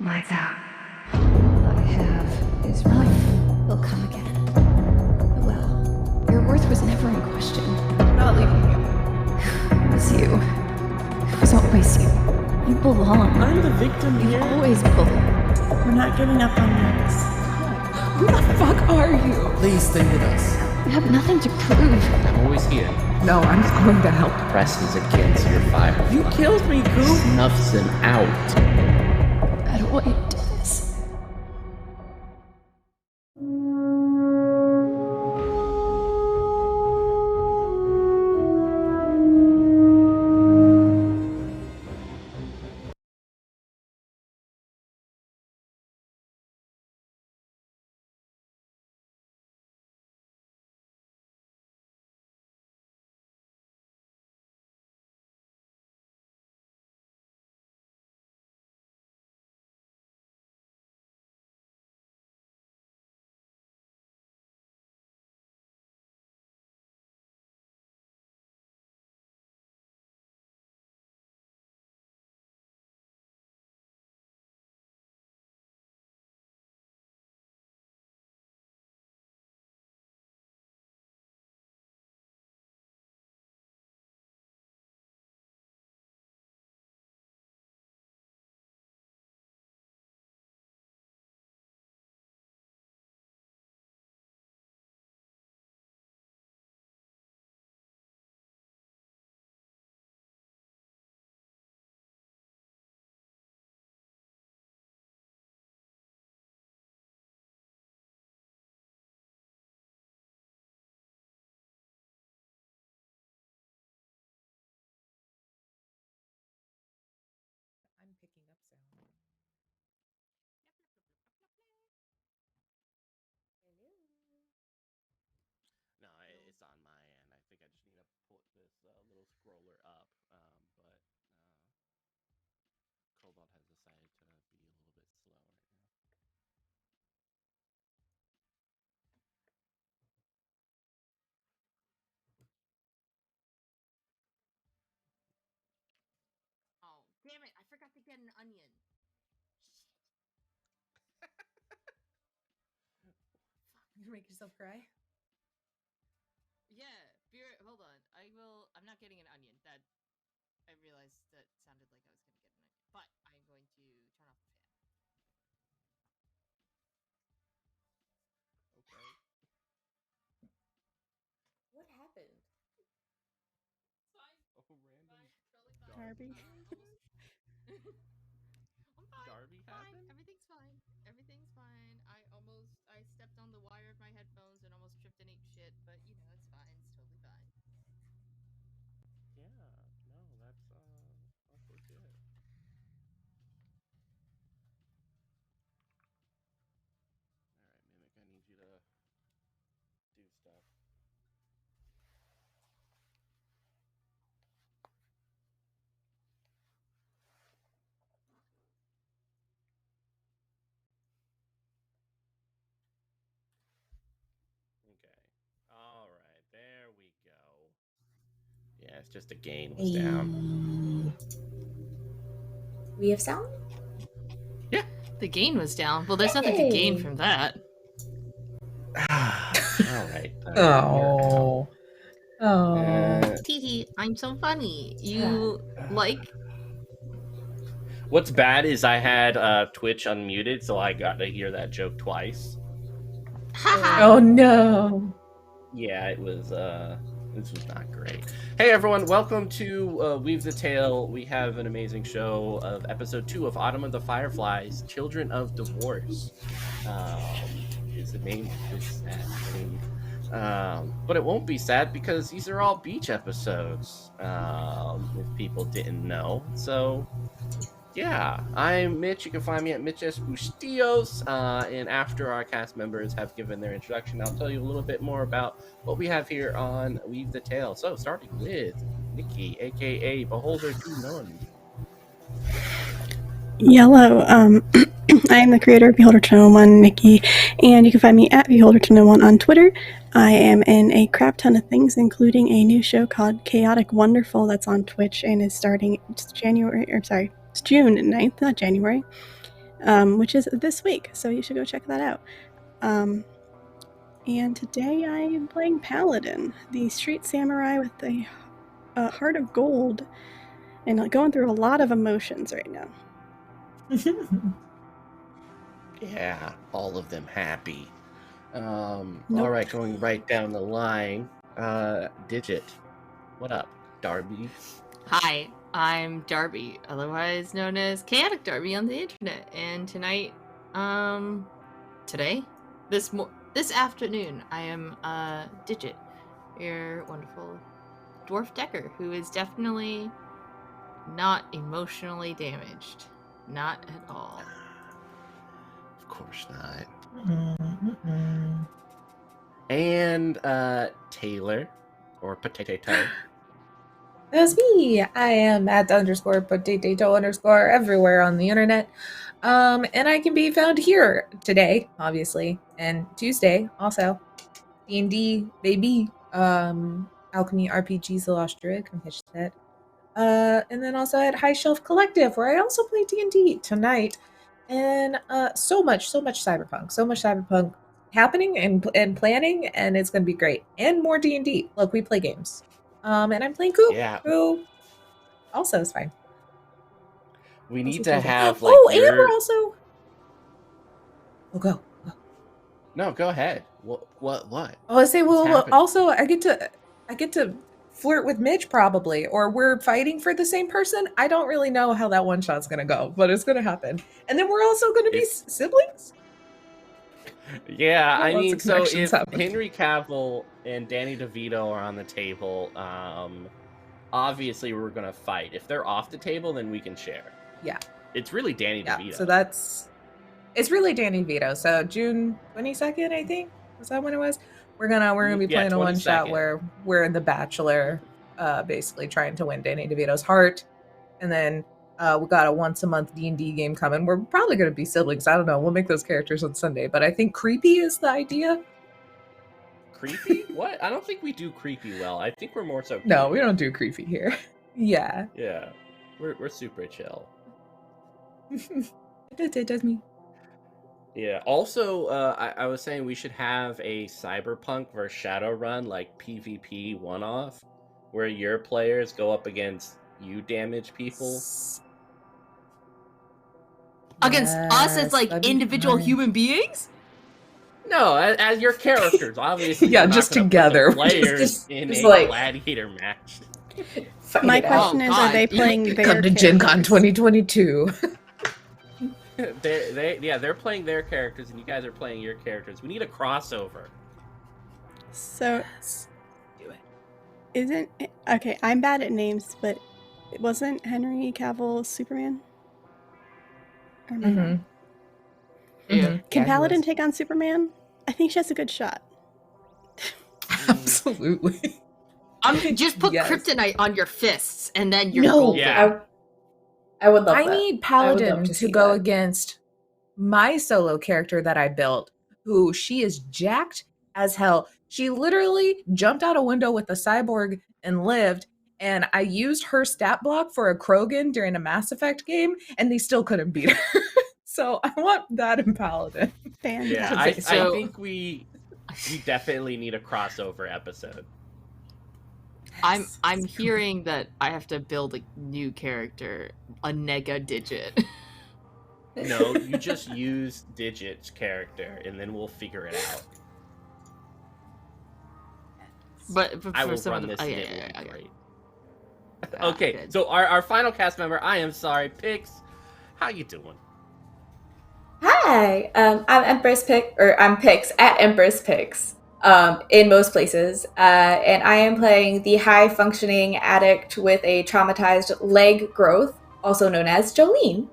Lights out. All I have is life. Will come again. It will. Your worth was never in question. I'm not leaving you. It was you. It was always you. You belong. I'm the victim You've here. always belonged. We're not giving up on this. Who the fuck are you? Please stay with us. You have nothing to prove. I'm always here. No, I'm going to help. Presses against your fire. You killed me, Coupe. Snuffs him out. I don't want you to do this. I'm picking up sound. No, it's on my end. I think I just need to put this little scroller up. But Cobalt has decided to be a little bit slow right now. Oh, damn it. I forgot to get an onion. You make yourself cry? Yeah, beer. Hold on. I'm not getting an onion. I realized that sounded like I was going to get an onion. But I'm going to turn off the fan. Okay. What happened? It's fine. Oh, random. Totally fine. Darby? I'm fine. Darby fine. happened? Everything's fine. Everything's fine. I stepped on the wire of my headphones and almost tripped and ate shit, but you know, it's fine. It's totally fine. Yeah. No, that's legit. All right, Mimic. I need you to do stuff. Okay. All right. There we go. Yeah, it's just the gain was down. We have sound? Yeah, the gain was down. Well, there's nothing to gain from that. All right. Oh. Oh. Tee, I'm so funny. You like? What's bad is I had Twitch unmuted, so I got to hear that joke twice. Oh no. Yeah, it was. This was not great. Hey everyone, welcome to Weave the Tale. We have an amazing show of episode 2 of Autumn of the Fireflies, Children of Divorce. Is the name of this sad thing. But it won't be sad because these are all beach episodes, if people didn't know. So, yeah, I'm Mitch. You can find me at Mitch S. Bustillos. And after our cast members have given their introduction, I'll tell you a little bit more about what we have here on Weave the Tale. So, starting with Nikki, aka Beholder to None. Yellow. I am the creator of Beholder to No One, Nikki, And you can find me at Beholder201 on Twitter. I am in a crap ton of things, including a new show called Chaotic Wonderful that's on Twitch and is starting it's June 9th, not January, which is this week. So you should go check that out. And today I am playing Paladin, the street samurai with a heart of gold, and going through a lot of emotions right now. Yeah, all of them happy. Nope. All right, going right down the line. Digit, what up, Darby? Hi, I'm Darby, otherwise known as Chaotic Darby on the internet. And tonight, this afternoon, I am Digit, your wonderful dwarf decker, who is definitely not emotionally damaged, not at all. Of course not. And Taylor, or Potato. That's me. I am at @potato_ everywhere on the internet. And I can be found here today, obviously, and Tuesday also. D&D, baby. Alchemy RPGs, The Lost Druid, come pitch that. And then also at High Shelf Collective, where I also play D&D tonight. And so much cyberpunk happening and planning, and it's gonna be great. And more D&D. Look, we play games. And I'm playing Coupe, who also is fine. We need Also to cool. have like and we're also. Oh, go. No, go ahead. What? Oh, I say, well, happening? also I get to flirt with Mitch probably, or we're fighting for the same person. I don't really know how that one shot's gonna go, but it's gonna happen. And then we're also gonna be siblings. Yeah, I mean, so if happening. Henry Cavill and Danny DeVito are on the table, obviously we're gonna fight. If they're off the table, then we can share. Yeah, it's really Danny DeVito. So it's really Danny DeVito. So June 22nd, I think, was that when it was? We're gonna be playing a one shot where we're in The Bachelor, basically trying to win Danny DeVito's heart, and then we got a once a month D&D game coming. We're probably gonna be siblings. I don't know. We'll make those characters on Sunday, but I think creepy is the idea. Creepy? What? I don't think we do creepy well. I think we're more so. Creepy. No, we don't do creepy here. Yeah. Yeah, we're super chill. It does me. Yeah. Also, I was saying we should have a Cyberpunk versus Shadowrun like PvP one-off, where your players go up against you damaged people. Against us as like individual human beings? No, as your characters, obviously. Yeah, just together. Players just in a like gladiator match. My question is, are they playing their come to Gen Con 2022? They're playing their characters, and you guys are playing your characters. We need a crossover. So, okay? I'm bad at names, but wasn't Henry Cavill Superman? Yeah. Can Paladin take on Superman? I think she has a good shot. Absolutely. Just put kryptonite on your fists, and then you're No, golden. Yeah. I would love that. I need Paladin to go against my solo character that I built, who she is jacked as hell. She literally jumped out a window with a cyborg and lived, and I used her stat block for a Krogan during a Mass Effect game, and they still couldn't beat her. So I want that in Paladin. Fantastic. Yeah, I think we definitely need a crossover episode. I'm hearing that I have to build a new character, a nega Digit. No, you just use Digit's character, and then we'll figure it out. But I for will some run of this. the, Great. Okay, so our final cast member, I am sorry, Pix. How you doing? Hi, I'm Empress Pix, or I'm Pix at Empress Pix, in most places, and I am playing the high-functioning addict with a traumatized leg growth, also known as Jolene.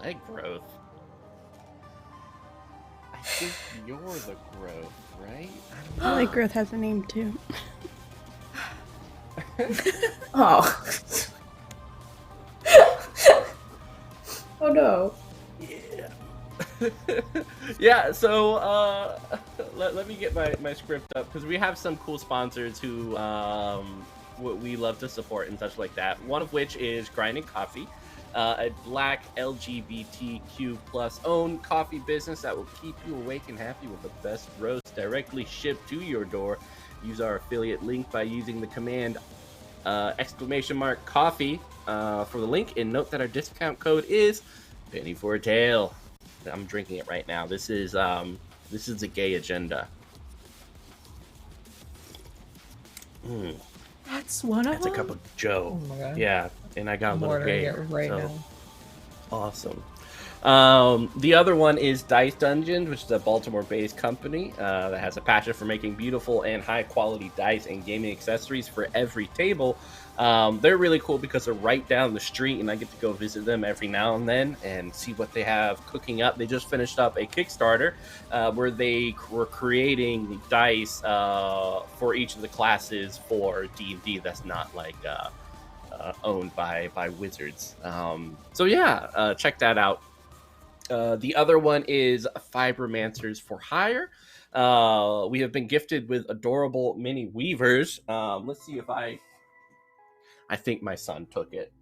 Leg growth? I think you're the growth, right? Leg growth has a name too. Oh. Oh no. Yeah, so let me get my script up, because we have some cool sponsors who we love to support and such like that. One of which is Grinding Coffee, a Black LGBTQ plus owned coffee business that will keep you awake and happy with the best roast directly shipped to your door. Use our affiliate link by using the command !coffee for the link, and note that our discount code is penny for a tail. I'm drinking it right now. This is the gay agenda. That's one of That's them? a cup of Joe. Oh my God. Yeah, and I got a I'm little ordering gay. it right so now. Awesome. The other one is Dice Dungeons, which is a Baltimore-based company that has a passion for making beautiful and high-quality dice and gaming accessories for every table. They're really cool because they're right down the street, and I get to go visit them every now and then and see what they have cooking up. They just finished up a Kickstarter where they were creating dice for each of the classes for D&D that's not like owned by Wizards. So yeah, check that out. The other one is Fibromancers for Hire. We have been gifted with adorable mini weavers. Let's see if I think my son took it.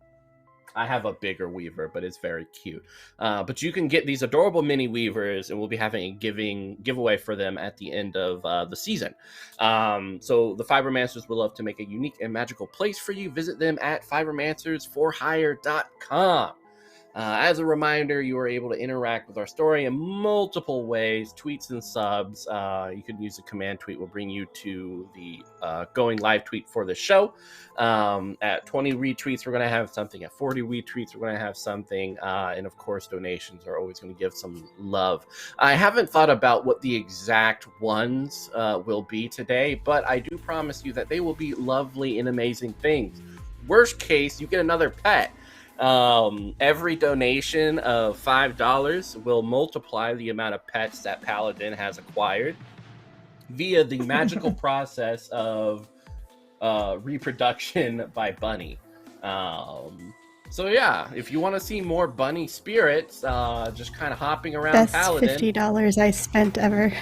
I have a bigger weaver, but it's very cute. But you can get these adorable mini weavers, and we'll be having a giveaway for them at the end of the season. So the Fibromancers would love to make a unique and magical place for you. Visit them at fibromancersforhire.com. As a reminder, you are able to interact with our story in multiple ways, tweets and subs. You can use the command tweet. Will bring you to the going live tweet for the show. At 20 retweets, we're going to have something. At 40 retweets, we're going to have something. And of course, donations are always going to give some love. I haven't thought about what the exact ones will be today, but I do promise you that they will be lovely and amazing things. Worst case, you get another pet. Every donation of $5 will multiply the amount of pets that Paladin has acquired via the magical process of reproduction by bunny. So yeah, if you want to see more bunny spirits, just kind of hopping around Best Paladin, $50 I spent ever.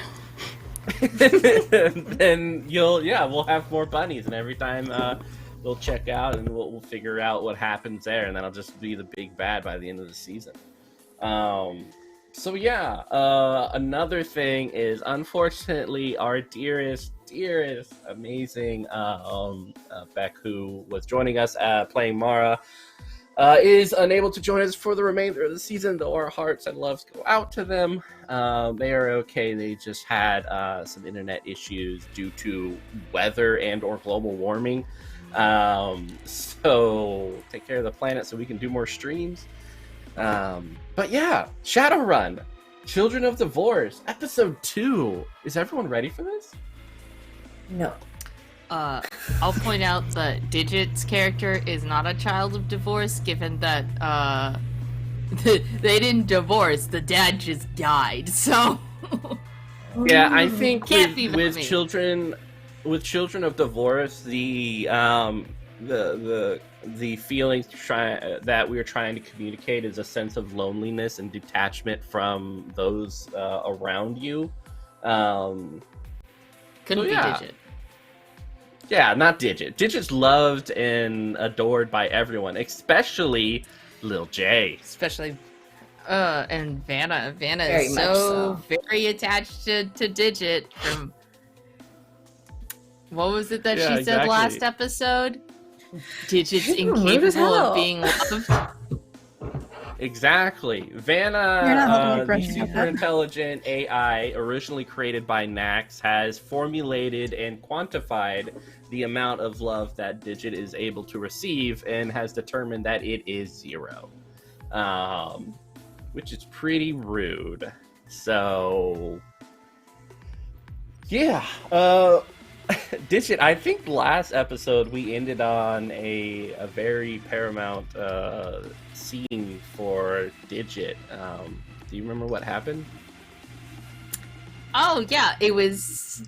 then we'll have more bunnies, and every time we'll check out and we'll figure out what happens there, and then I'll just be the big bad by the end of the season. So yeah, another thing is, unfortunately, our dearest, amazing Beck, who was joining us playing Mara, is unable to join us for the remainder of the season, though our hearts and loves go out to them. They are okay. They just had some internet issues due to weather and or global warming. So take care of the planet so we can do more streams. But yeah, Shadowrun, Children of Divorce, episode 2. Is everyone ready for this? No. I'll point out that Digit's character is not a child of divorce, given that they didn't divorce, the dad just died. So yeah, I think Can't be with me. children of divorce, the feelings that we are trying to communicate is a sense of loneliness and detachment from those around you. couldn't be Digit. Yeah, not Digit. Digit's loved and adored by everyone, especially Lil J. Especially and Vanna. Vanna Very is much so. very attached to Digit from what was it that Yeah, she said exactly. last episode? Digit's She's rude as incapable hell. of being loved. Exactly. You're not Vanna, holding a the grudge about super that. intelligent AI, originally created by Nax, has formulated and quantified the amount of love that Digit is able to receive, and has determined that it is 0. Which is pretty rude. So, yeah. Digit, I think last episode we ended on a very paramount scene for Digit. Do you remember what happened? Oh yeah, it was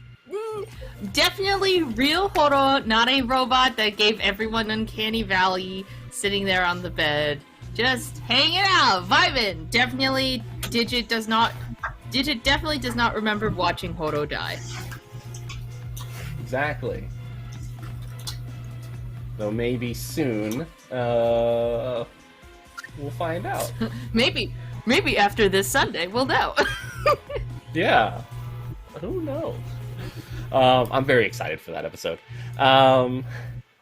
definitely real horror, not a robot that gave everyone Uncanny Valley, sitting there on the bed, just hanging out, vibing. Definitely Digit definitely does not remember watching Horo die. Exactly. So maybe soon, we'll find out. Maybe after this Sunday, we'll know. Yeah. Who knows? I'm very excited for that episode.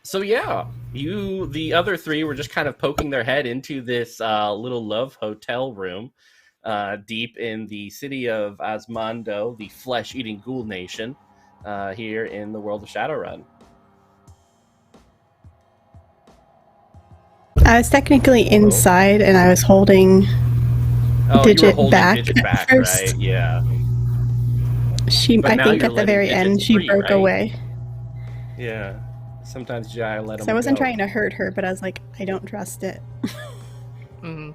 So yeah, the other three were just kind of poking their head into this little love hotel room deep in the city of Asmondo, the flesh-eating ghoul nation, here in the world of Shadowrun. I was technically inside, and I was holding Digit back at first. Right? Yeah. I think at the very end, she broke away. Yeah. Sometimes you gotta let them So I wasn't go. trying to hurt her, but I was like, I don't trust it. Mm-hmm.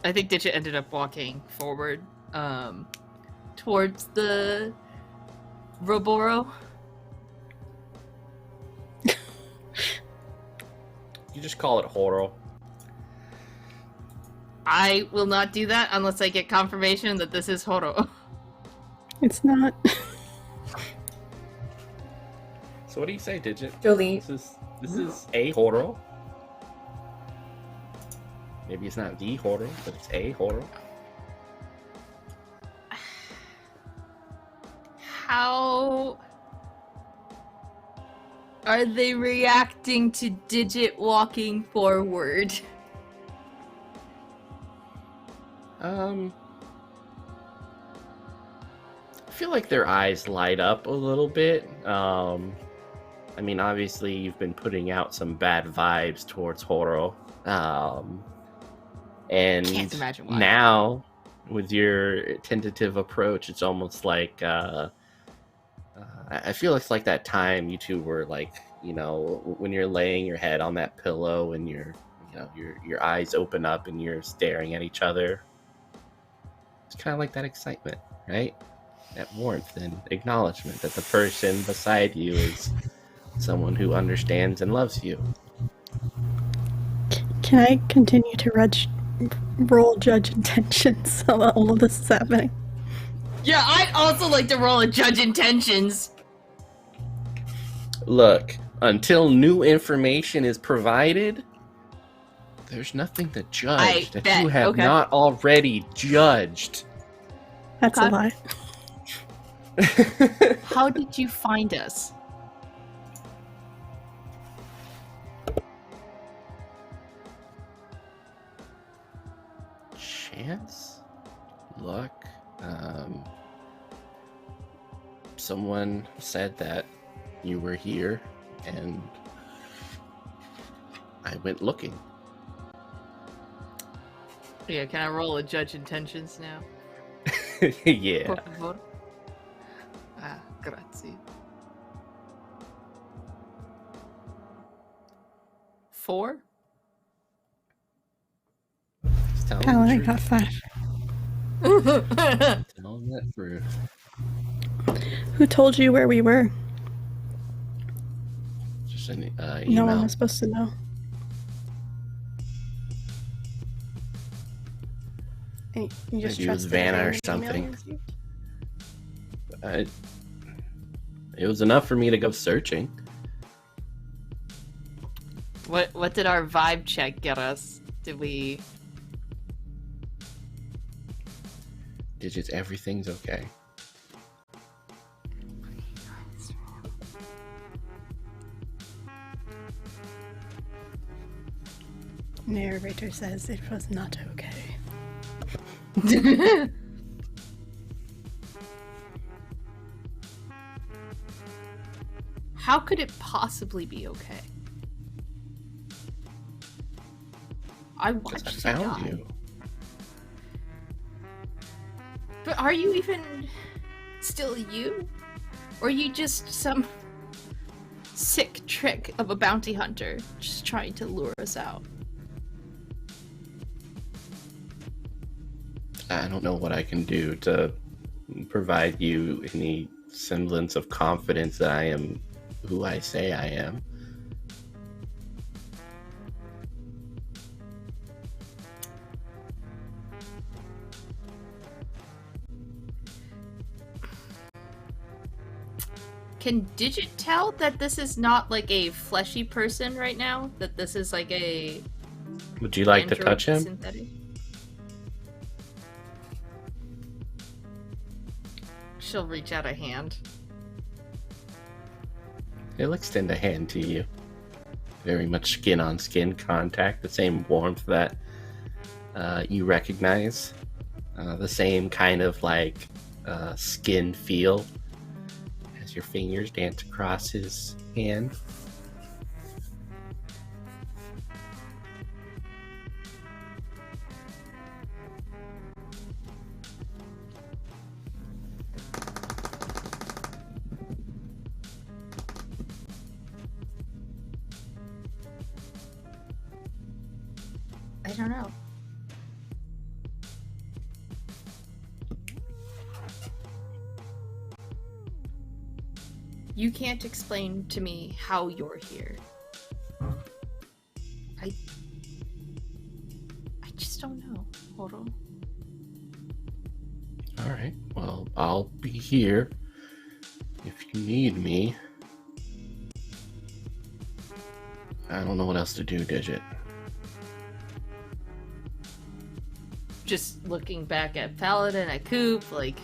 I think Digit ended up walking forward towards the Roboro. You just call it Horo. I will not do that unless I get confirmation that this is Horo. It's not. So what do you say, Digit? Jolene. This is a Horo. Maybe it's not the Horo, but it's a Horo. How are they reacting to Digit walking forward? I feel like their eyes light up a little bit. I mean, obviously, you've been putting out some bad vibes towards Horo. And Can't imagine why. now, with your tentative approach, it's almost like I feel it's like that time you two were like, you know, when you're laying your head on that pillow and your eyes open up and you're staring at each other. It's kind of like that excitement, right? That warmth and acknowledgement that the person beside you is someone who understands and loves you. Can I continue to roll judge intentions while all of this is happening? Yeah, I'd also like to roll a judge intentions. Look, until new information is provided, there's nothing to judge that you have not already judged. That's a lie. How did you find us? Chance? Luck? Someone said that you were here, and I went looking. Yeah, can I roll a judge intentions now? Yeah. Por favor. Grazie. 4? Paladin got 5. Tell him that truth. Who told you where we were? Just an email. No one was supposed to know. And you just Maybe it was trusted Vanna or the something. email? It was enough for me to go searching. What did our vibe check get us? Did we... Digits, everything's okay. Narrator says it was not okay. How could it possibly be okay? I watched I you found die. you. But are you even still you? Or are you just some sick trick of a bounty hunter just trying to lure us out? I don't know what I can do to provide you any semblance of confidence that I am who I say I am. Can Digit tell that this is not like a fleshy person right now? That this is like a Would you like to android touch him? synthetic? She'll reach out a hand. He'll extend a hand to you. Very much skin on skin contact, the same warmth that you recognize. The same kind of like skin feel as your fingers dance across his hand. I don't know. You can't explain to me how you're here. I just don't know. Hold on. All right. Well, I'll be here if you need me. I don't know what else to do, Digit. Just looking back at Paladin, at Coupe, like...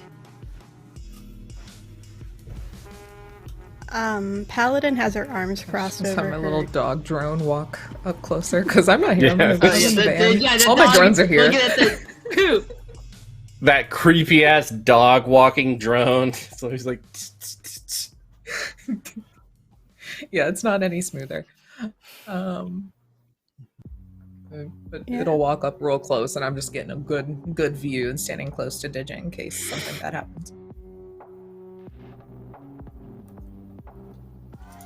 Paladin has her arms crossed Just over have my her. little dog drone walk up closer because I'm not here. I'm in the yeah, van. All my drones are here. Looking at the Coupe. That creepy ass dog walking drone. So he's like, Yeah, it's not any smoother. But it'll walk up real close, and I'm just getting a good view and standing close to Digit in case something bad happens.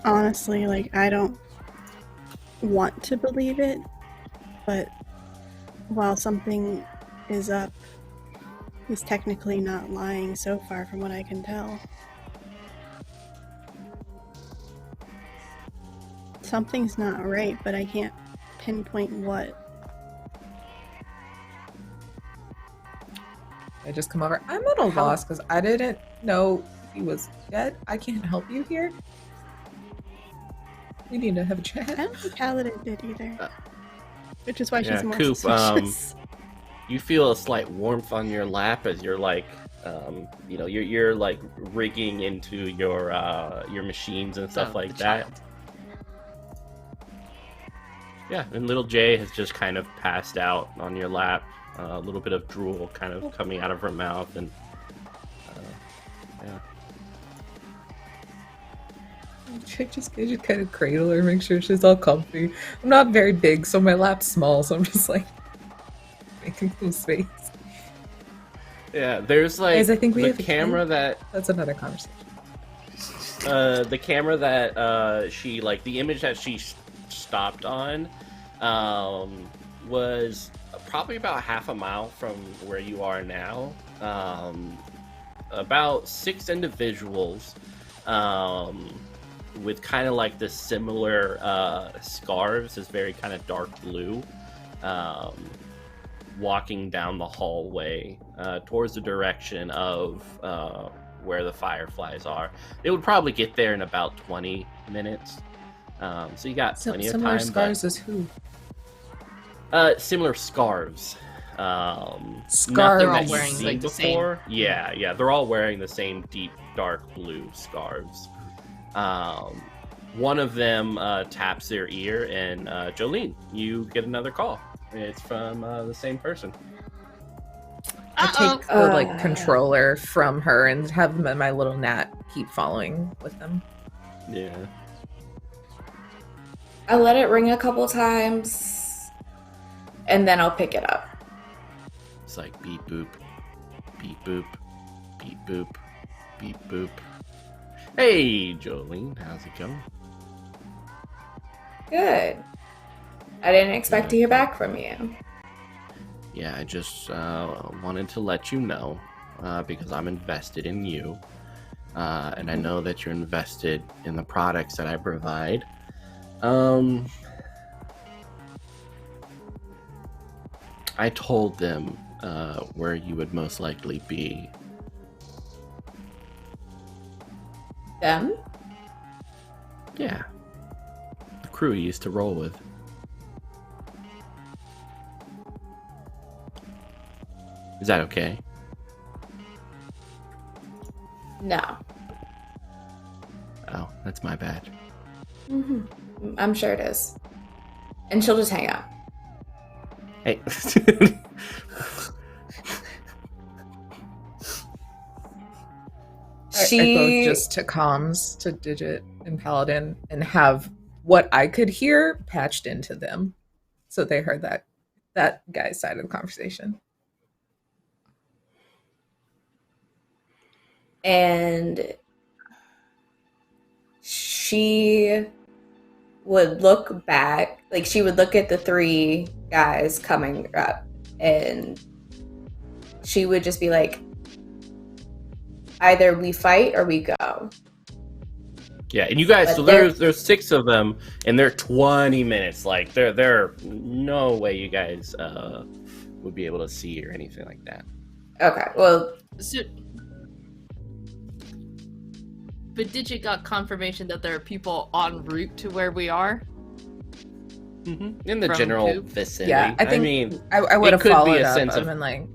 Honestly, like, I don't want to believe it, but while something is up, he's technically not lying so far from what I can tell. Something's not right, but I can't pinpoint what. I just come over. I'm at a loss because I didn't know he was dead. I can't help you here. We need to have a I chat. don't think Paladin did either. Which is why yeah, she's more Coupe, suspicious. you feel a slight warmth on your lap as you're like, you're like rigging into your machines and stuff like that. Child. Yeah, and little Jay has just kind of passed out on your lap. A little bit of drool kind of coming out of her mouth, and yeah. I just kind of cradle her, make sure she's all comfy. I'm not very big, so my lap's small, so I'm just like making some space. Yeah, there's like Guys, I think we the have a camera kid. that That's another conversation. the camera that she like the image that she stopped on was probably about half a mile from where you are now. About 6 individuals with kind of like this similar scarves, is very kind of dark blue, walking down the hallway towards the direction of where the Fireflies are. They would probably get there in about 20 minutes. So you got plenty of time. Similar scars as who? Similar scarves. Scarves. Nothing that They're all wearing, you've seen like, the same. before. Yeah, they're all wearing the same deep dark blue scarves. One of them taps their ear, and Jolene, you get another call. It's from the same person. I take the controller from her and have my little gnat keep following with them. Yeah. I let it ring a couple times, and then I'll pick it up. It's like beep boop, beep boop, beep boop, beep boop. Hey, Jolene, how's it going? Good. I didn't expect to hear back from you. Yeah, I just wanted to let you know because I'm invested in you, and I know that you're invested in the products that I provide. I told them where you would most likely be. Them? Yeah. The crew he used to roll with. Is that okay? No. Oh, that's my bad. I'm sure it is. And she'll just hang up. Hey. I go just to comms to Digit and Paladin and have what I could hear patched into them, so they heard that guy's side of the conversation. And she would look back, like she would look at the three guys coming up, and she would just be like, either we fight or we go. Yeah, and you guys, But so there's 6 of them, and they're 20 minutes. Like, they're no way you guys would be able to see or anything like that. Okay, well, So, but Digit got confirmation that there are people en route to where we are. In the From general Coupe? vicinity. Yeah, I think mean, I would have it could be followed a up. sense I've of- been like,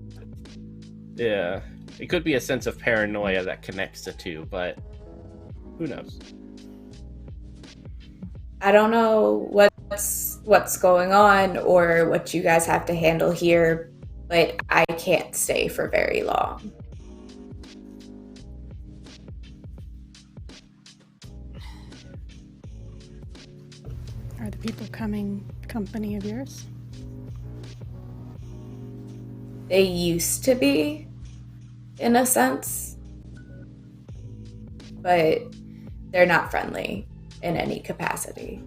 yeah, it could be a sense of paranoia that connects the two, but who knows? I don't know what's going on or what you guys have to handle here, but I can't stay for very long. Are the people coming company of yours? They used to be, in a sense, but they're not friendly in any capacity.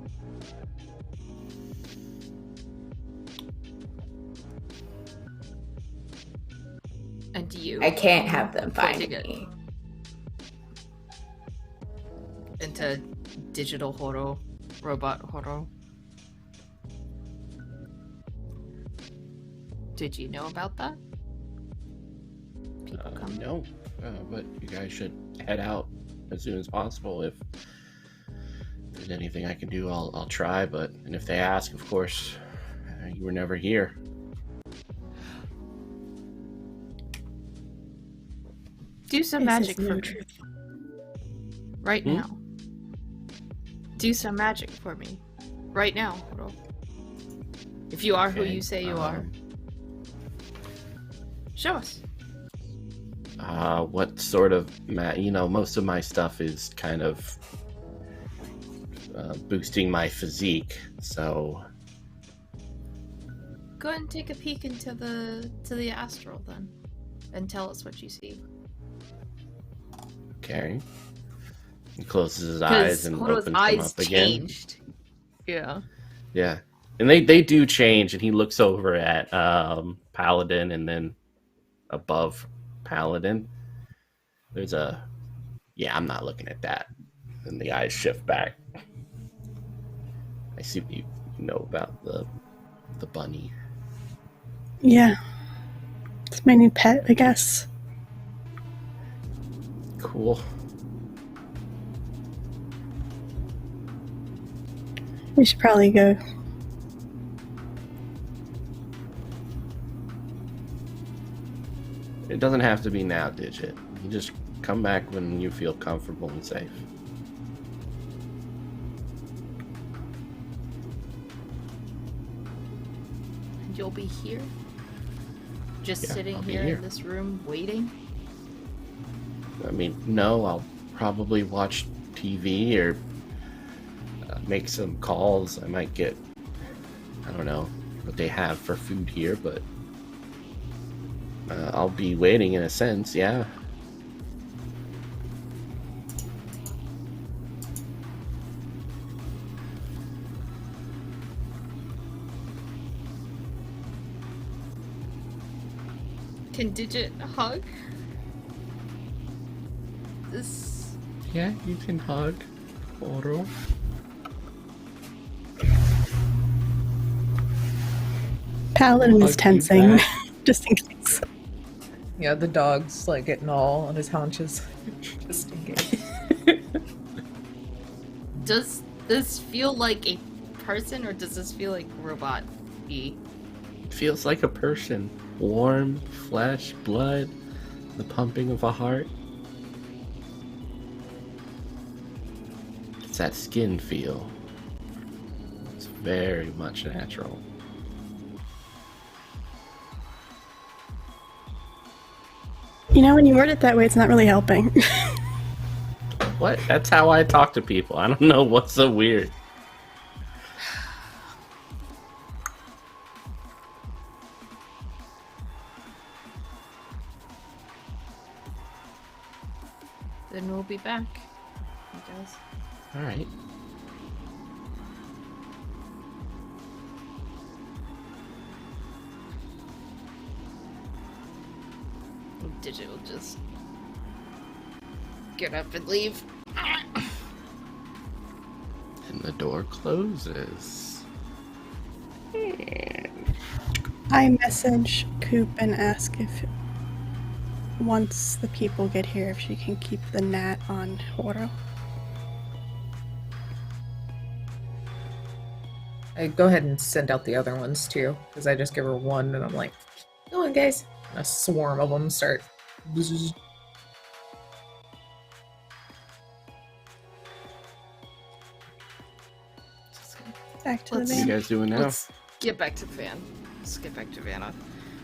And you I can't have them Fighting find it. me. into digital horo, robot horo. Did you know about that? People come. No, but you guys should head out as soon as possible. If there's anything I can do, I'll try. And if they ask, of course, you were never here. Do some This magic is for no me truth. right now. Do some magic for me right now, Horo. If you are who Okay, you say you are, show us. What sort of most of my stuff is kind of boosting my physique, so Go ahead and take a peek into the astral then, and tell us what you see. okay. He closes his eyes and Horo's opens eyes them up again. changed. Yeah. Yeah, and they do change, and he looks over at Paladin, and then above Paladin, there's I'm not looking at that. And the eyes shift back. I see what you know about the bunny. Yeah. It's my new pet, I guess. Cool. We should probably go. It doesn't have to be now, Digit. You just come back when you feel comfortable and safe. And you'll be here? Just Yeah, sitting I'll be here here. in this room waiting? I mean, no, I'll probably watch TV or make some calls. I might get, I don't know what they have for food here, but I'll be waiting in a sense, yeah. Can Digit hug? This. Yeah, you can hug, Oro. Paladin Hug is you tensing, back. just in case. yeah, the dog's like getting all on his haunches, just in case. Does this feel like a person, or does this feel like robot-y? Feels like a person. Warm, flesh, blood, the pumping of a heart. It's that skin feel. It's very much natural. You know, when you word it that way, it's not really helping. What? That's how I talk to people. I don't know what's so weird. Then we'll be back, I guess. Alright. Digit will just get up and leave. And the door closes. I message Coupe and ask if once the people get here, if she can keep the gnat on Horo. I go ahead and send out the other ones too, because I just give her one and I'm like, go on, guys. And a swarm of them start. Back to Let's- the What are you van. guys doing now? Let's get back to the van. Let's get back to Vanna.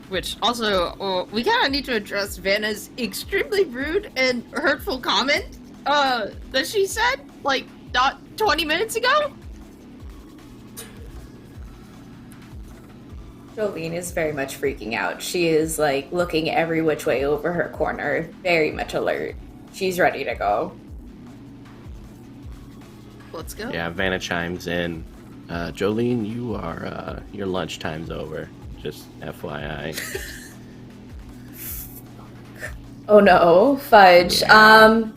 Which also, we kind of need to address Vanna's extremely rude and hurtful comment that she said, like, not 20 minutes ago. Jolene is very much freaking out. She is like looking every which way over her corner, very much alert. She's ready to go. Let's go. Yeah, Vanna chimes in. Jolene, you are, your lunchtime's over. Just FYI. Oh no, fudge. Yeah.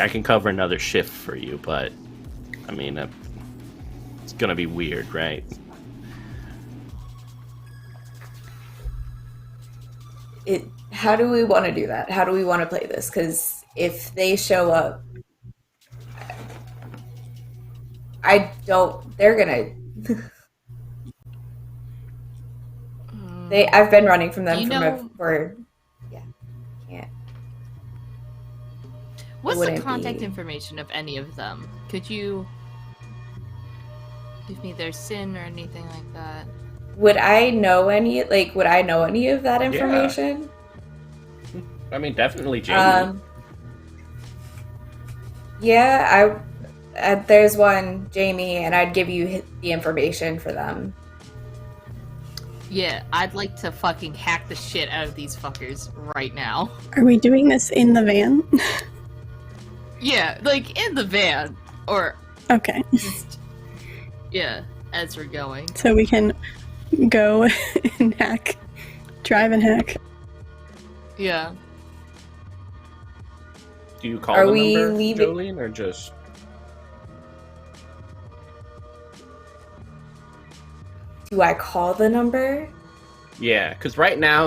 I can cover another shift for you, but I mean, it's gonna be weird, right? How do we want to do that? How do we want to play this? Because if they show up, they're gonna. I've been running from them Do you for yeah, can't. What's the wouldn't contact be- information of any of them? Could you give me their sin or anything like that? Would I know any? Like, would I know any of that information? I mean, definitely Jamie. Yeah, there's one, Jamie, and I'd give you the information for them. Yeah, I'd like to fucking hack the shit out of these fuckers right now. Are we doing this in the van? Yeah, like in the van. Or Okay, just, yeah, as we're going. so we can go and hack, drive and hack. Yeah. Do you call Are the we number, leaving- Jolene, or just... Do I call the number? Yeah, because right now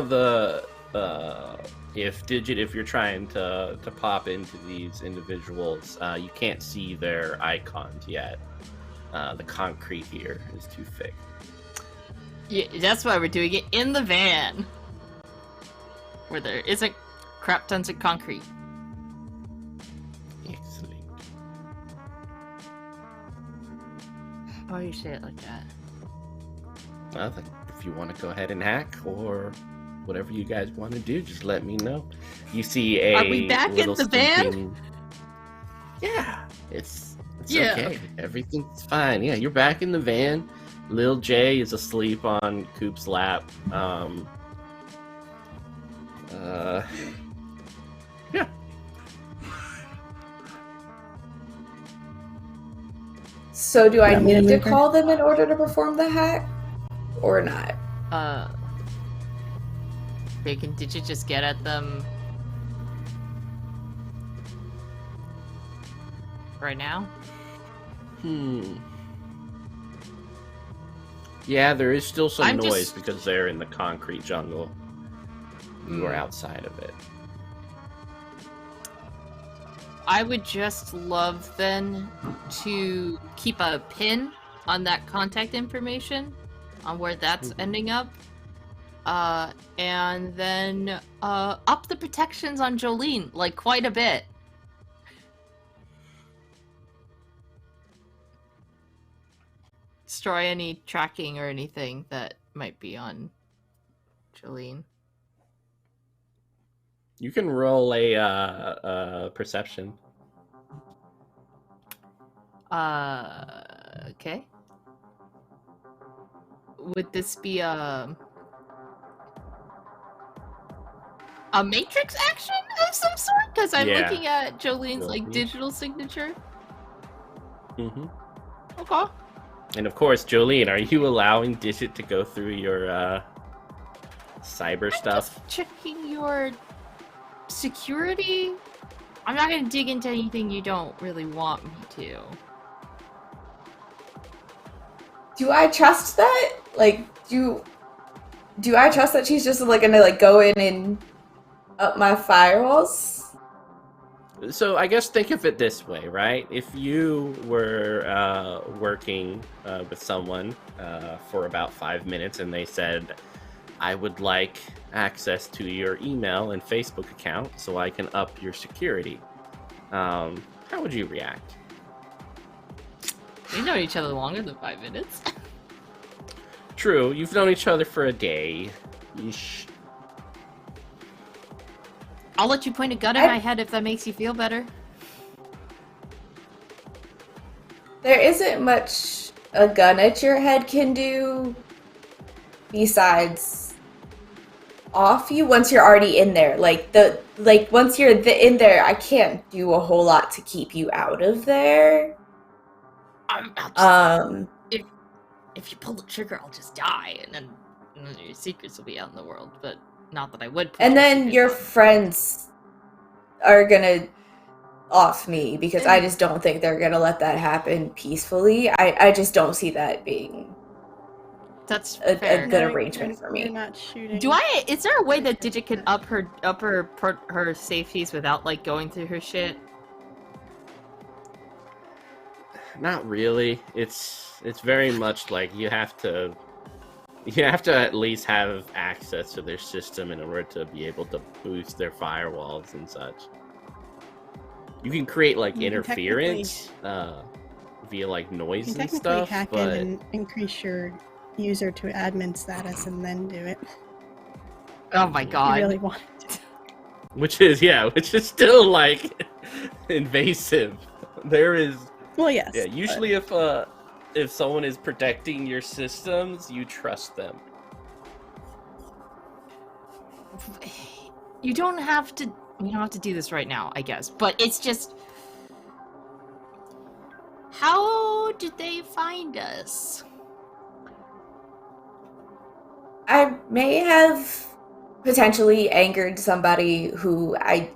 if you're trying to pop into these individuals, you can't see their icons yet. The concrete here is too thick. Yeah, that's why we're doing it in the van. Where there isn't crap tons of concrete. Excellent. Why do you say it like that? Well, if you want to go ahead and hack or whatever you guys want to do, just let me know. You see a Are we back in little the van? stinking- Yeah, it's Yeah. okay. Everything's fine. Yeah, you're back in the van. Lil J is asleep on Coupe's lap. Yeah. So do I Want me to need to move her? call them in order to perform the hack? Or not? Bacon, did you just get at them right now? Yeah, there is still some I'm noise just- because they're in the concrete jungle. You are outside of it. I would just love then to keep a pin on that contact information, on where that's ending up. And then up the protections on Jolene, like quite a bit. Destroy any tracking or anything that might be on Jolene. You can roll a perception. Okay. Would this be a matrix action of some sort? Because I'm Yeah. looking at Jolene's like Mhm. digital signature. Mm-hmm. Okay. And of course, Jolene, are you allowing Digit to go through your cyber stuff? Just checking your security. I'm not gonna dig into anything you don't really want me to. Do I trust that? Like, do I trust that she's just like gonna like go in and up my firewalls? So I guess think of it this way, right? If you were working with someone for about 5 minutes and they said, I would like access to your email and Facebook account so I can up your security, how would you react? We know each other longer than 5 minutes. True, you've known each other for a day. Yeesh. I'll let you point a gun at my head if that makes you feel better. There isn't much a gun at your head can do besides off you once you're already in there. Once you're in there, I can't do a whole lot to keep you out of there. If you pull the trigger, I'll just die, and then your secrets will be out in the world. But not that I would. And then your friends are gonna off me because I just don't think they're gonna let that happen peacefully. I just don't see that being that's a fair. good arrangement for me. You're not shooting. Is there a way that Digit can up her safeties without like going through her shit? Not really. It's very much like you have to at least have access to their system in order to be able to boost their firewalls and such. You can create like You can interference via like You noise can and technically stuff, hack but in and increase your user to admin status and then do it. Oh my If god. you really want to. which is still like invasive. There is Well, yes. yeah. Usually, if someone is protecting your systems, you trust them. We don't have to do this right now, I guess. But it's just, how did they find us? I may have potentially angered somebody who I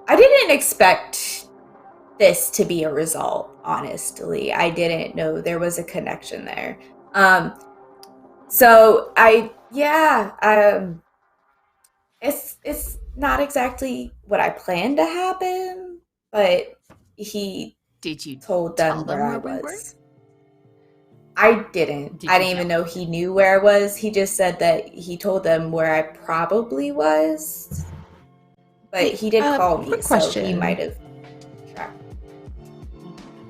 didn't expect this to be a result, honestly. I didn't know there was a connection there. It's not exactly what I planned to happen, but he Did you told tell them them where I where we was. I didn't. Did I you didn't even tell know he knew where I was. He just said that he told them where I probably was. But he did call me, quick so he question. might have tracked.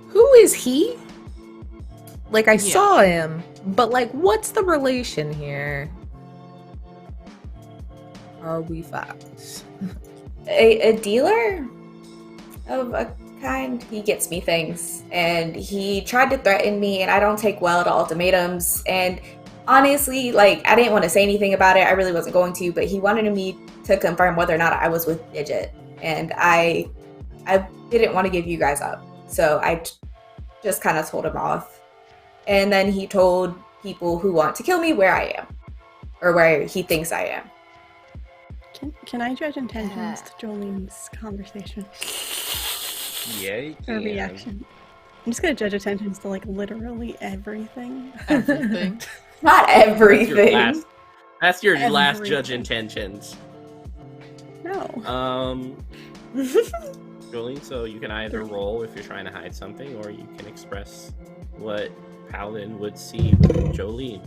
Who is he? Like, I saw him, but like, what's the relation here? Are we facts? A dealer of a kind. He gets me things, and he tried to threaten me, and I don't take well to ultimatums. And honestly, like, I didn't want to say anything about it. I really wasn't going to, but he wanted me to confirm whether or not I was with Digit, and I didn't want to give you guys up, so I just kind of told him off. And then he told people who want to kill me where I am, or where he thinks I am. Can I judge intentions to Jolene's conversation? Yeah, you Or can. reaction? I'm just gonna judge intentions to like literally everything. everything? Not everything. That's your last Everything. judge intentions. No. Jolene, so you can either roll if you're trying to hide something, or you can express what Paladin would see with Jolene.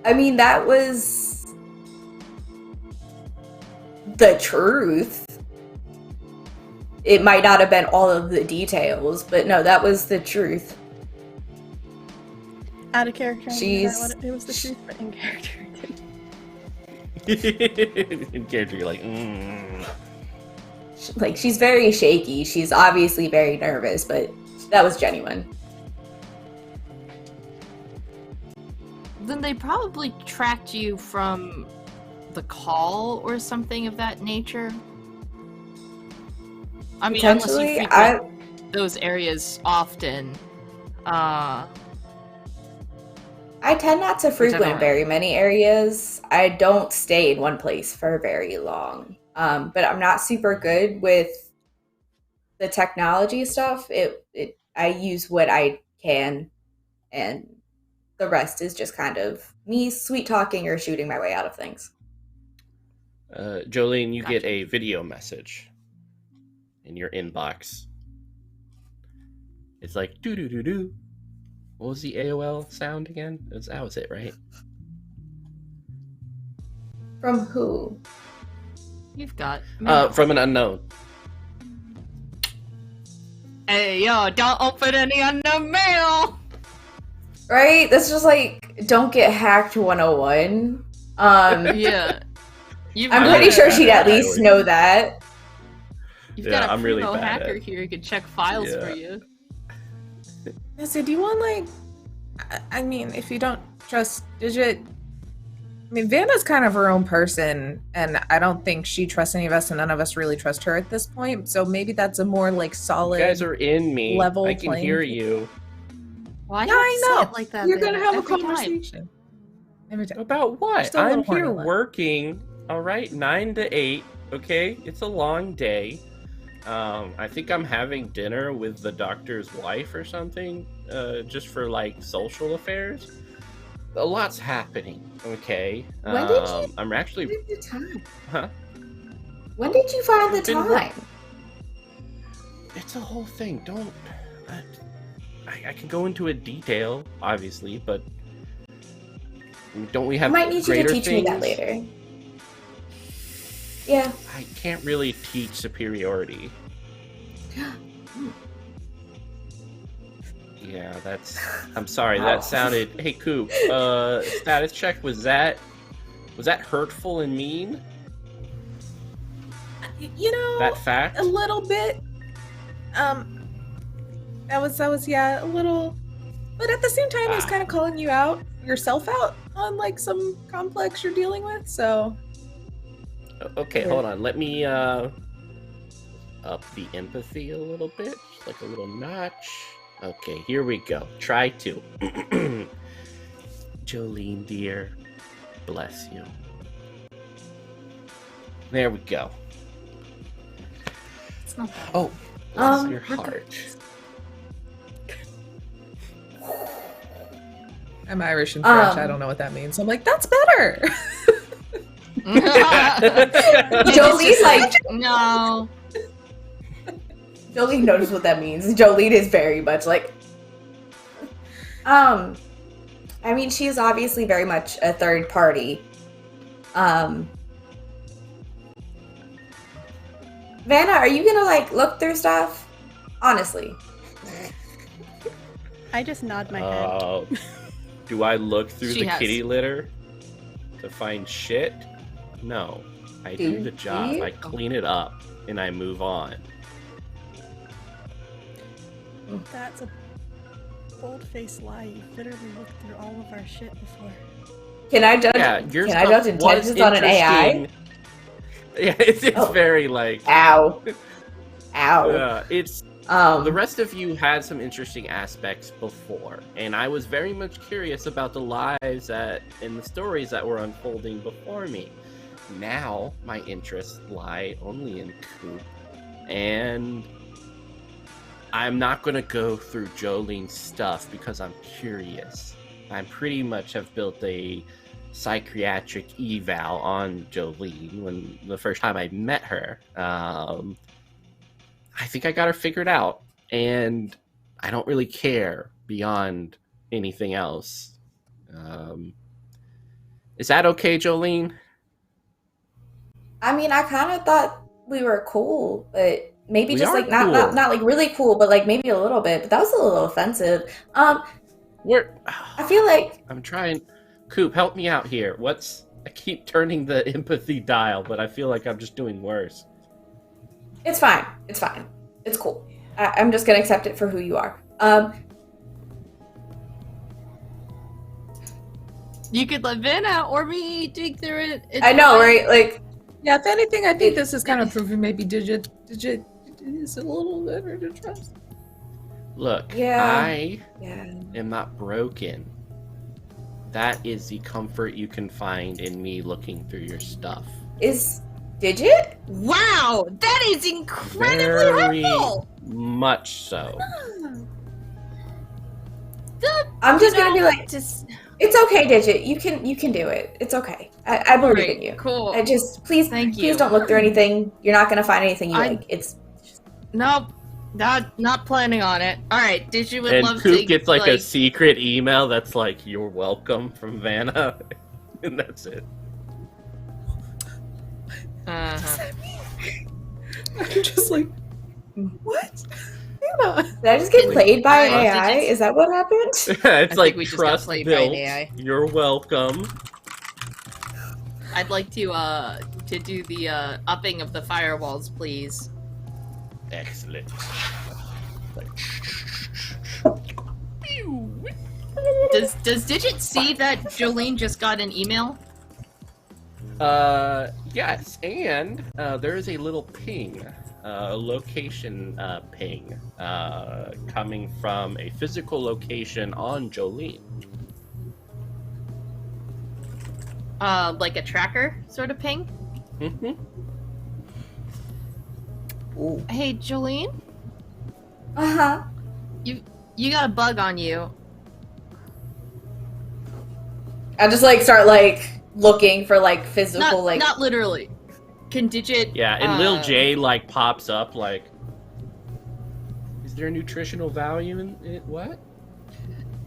I mean, that was the truth. It might not have been all of the details, but no, that was the truth. Out of character, She's- it was the truth, but in character, In character, you're like, Like, she's very shaky. She's obviously very nervous, but that was genuine. Then they probably tracked you from the call or something of that nature. I mean, unless you Potentially, frequent those areas often. I tend not to frequent very many areas. I don't stay in one place for very long. But I'm not super good with the technology stuff. I use what I can, and the rest is just kind of me sweet talking or shooting my way out of things. Jolene, you Gotcha. get a video message in your inbox. It's like doo doo doo doo. What was the AOL sound again? That was it, right? From who? You've got. From an unknown. Hey, yo, don't open any unknown mail! Right? That's just like, don't get hacked 101. Yeah. I'm pretty sure she'd at least know that. You've Yeah, got a I'm really primo bad hacker at- here who can check files Yeah. for you. Yeah, so do you want, like, I mean, if you don't trust Digit, I mean, Vanna's kind of her own person, and I don't think she trusts any of us, and none of us really trust her at this point. So maybe that's a more, like, solid. You guys are in me. level I can playing hear field. you. Why Yeah, I know. like that? You're Vanna, gonna have a every time? conversation. Every time. About what? Still a little I'm here horny left. working. All right, 9 to 8. Okay, it's a long day. I think I'm having dinner with the doctor's wife or something, just for like social affairs. A lot's happening. Okay. When did you- I'm actually. When did the time? Huh? When did you find the I've been time? It's a whole thing. Don't. I can go into a detail, obviously, but don't we I have? might need you to greater teach me that things? later. Yeah. I can't really teach superiority. Yeah, that's. I'm sorry. Wow. That sounded. Hey, Coupe. Status check. Was that hurtful and mean? You know, That fact. a little bit. That was yeah, a little. But at the same time, he's kind of calling you out, yourself out on like some complex you're dealing with. So Okay, hold on. Let me up the empathy a little bit, just like a little notch. Okay, here we go. Try to. Jolene, dear, bless you. There we go. It's not bad. Oh, bless Um, your heart. I'm Irish and French. I don't know what that means. I'm like, that's better. Jolene, like, No. Jolene knows what that means. Jolene is very much like, I mean, she is obviously very much a third party. Vanna, are you gonna like look through stuff? Honestly. I just nod my head. Do I look through She the has. kitty litter to find shit? No. I do Do the job. you? I clean it up and I move on. That's a bold-faced lie. You've literally looked through all of our shit before. Can I judge? Yeah, your can I stuff judge was intelligence on an AI? interesting. Yeah, it's Oh. very like. Ow. Ow. It's Um, the rest of you had some interesting aspects before, and I was very much curious about the lives that and the stories that were unfolding before me. Now my interests lie only in Coupe, and I'm not gonna go through Jolene's stuff because I'm curious. I pretty much have built a psychiatric eval on Jolene when the first time I met her. I think I got her figured out, and I don't really care beyond anything else. Is that okay, Jolene? I mean, I kind of thought we were cool, but maybe We just are like not cool. not like really cool, but like maybe a little bit. But that was a little offensive. I feel like I'm trying. Coupe, help me out here. I keep turning the empathy dial, but I feel like I'm just doing worse. it's fine. It's fine. It's cool. I'm just gonna accept it for who you are. You could let Vanna or me dig through it. It's I know, fine. right? Like, Yeah, if anything, I think this is kind of proving maybe Digit is a little better to trust. Look, Yeah. I yeah. am not broken. That is the comfort you can find in me looking through your stuff. Is Digit? Wow, that is incredibly Very hurtful. much so. I'm just gonna be like, just it's okay, Digit. You can do it. It's okay. I believe Great, in you. cool. I just please Thank you. don't look through anything. You're not gonna find anything you I- like. It's Nope, not planning on it. All right, did you would And love Coupe to gets like a secret email that's like, "You're welcome" from Vanna, and that's it. Uh-huh. I'm just like, what? Did I just get played by an I- AI? Digits- Is that what happened? It's think like we just got trust played by an built. AI. You're welcome. I'd like to do the upping of the firewalls, please. Excellent. Does Digit see that Jolene just got an email? Yes, and there is a little ping, location ping, coming from a physical location on Jolene. Like a tracker sort of ping? Mm-hmm. Hey, Jolene, Uh-huh. you got a bug on you. I just like start like looking for like physical Not literally. Can Digit? Yeah, and Lil J like pops up like, is there a nutritional value in it? What?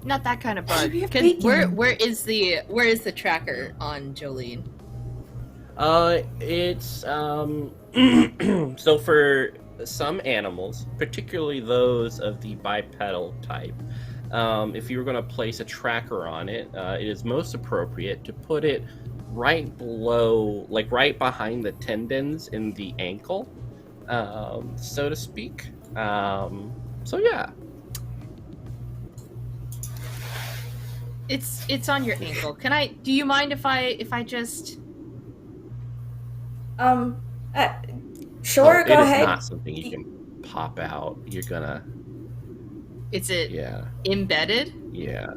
Not that kind of bug. We have Can, bacon. where is the tracker on Jolene? It's so for some animals, particularly those of the bipedal type, if you were going to place a tracker on it, it is most appropriate to put it right below, like right behind the tendons in the ankle, so to speak. So yeah. It's on your ankle. Do you mind if I just... Sure, go It is ahead. not something you can pop out. You're gonna. Is it Yeah. embedded? Yeah.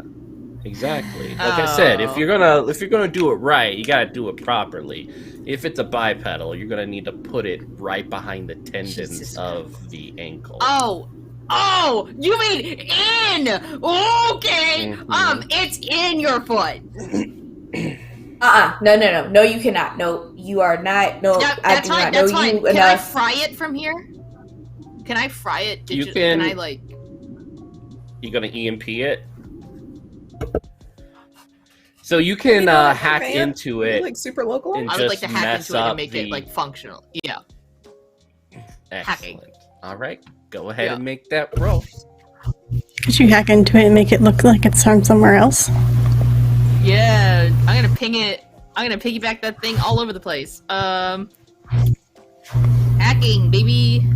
Exactly. Like I said, if you're gonna do it right, you gotta do it properly. If it's a bipedal, you're gonna need to put it right behind the tendons Jesus of the ankle. Oh, you mean in? Okay. Mhm. It's in your foot. No, you cannot. No, you are not. No, Yeah, I that's do fine. not That's know fine. you Can I enough. fry it from here? Can I fry it? You Can I can- like? You gonna EMP it? So you can You know what, hack Raya? into it. Like super local. and I would like just to hack mess into it up and make it the- like functional. Yeah. hacking. Excellent. All right, go ahead Yeah. and make that roll. Could you hack into it and make it look like it's from somewhere else? Yeah. I'm gonna ping it. I'm gonna piggyback that thing all over the place. Hacking, baby.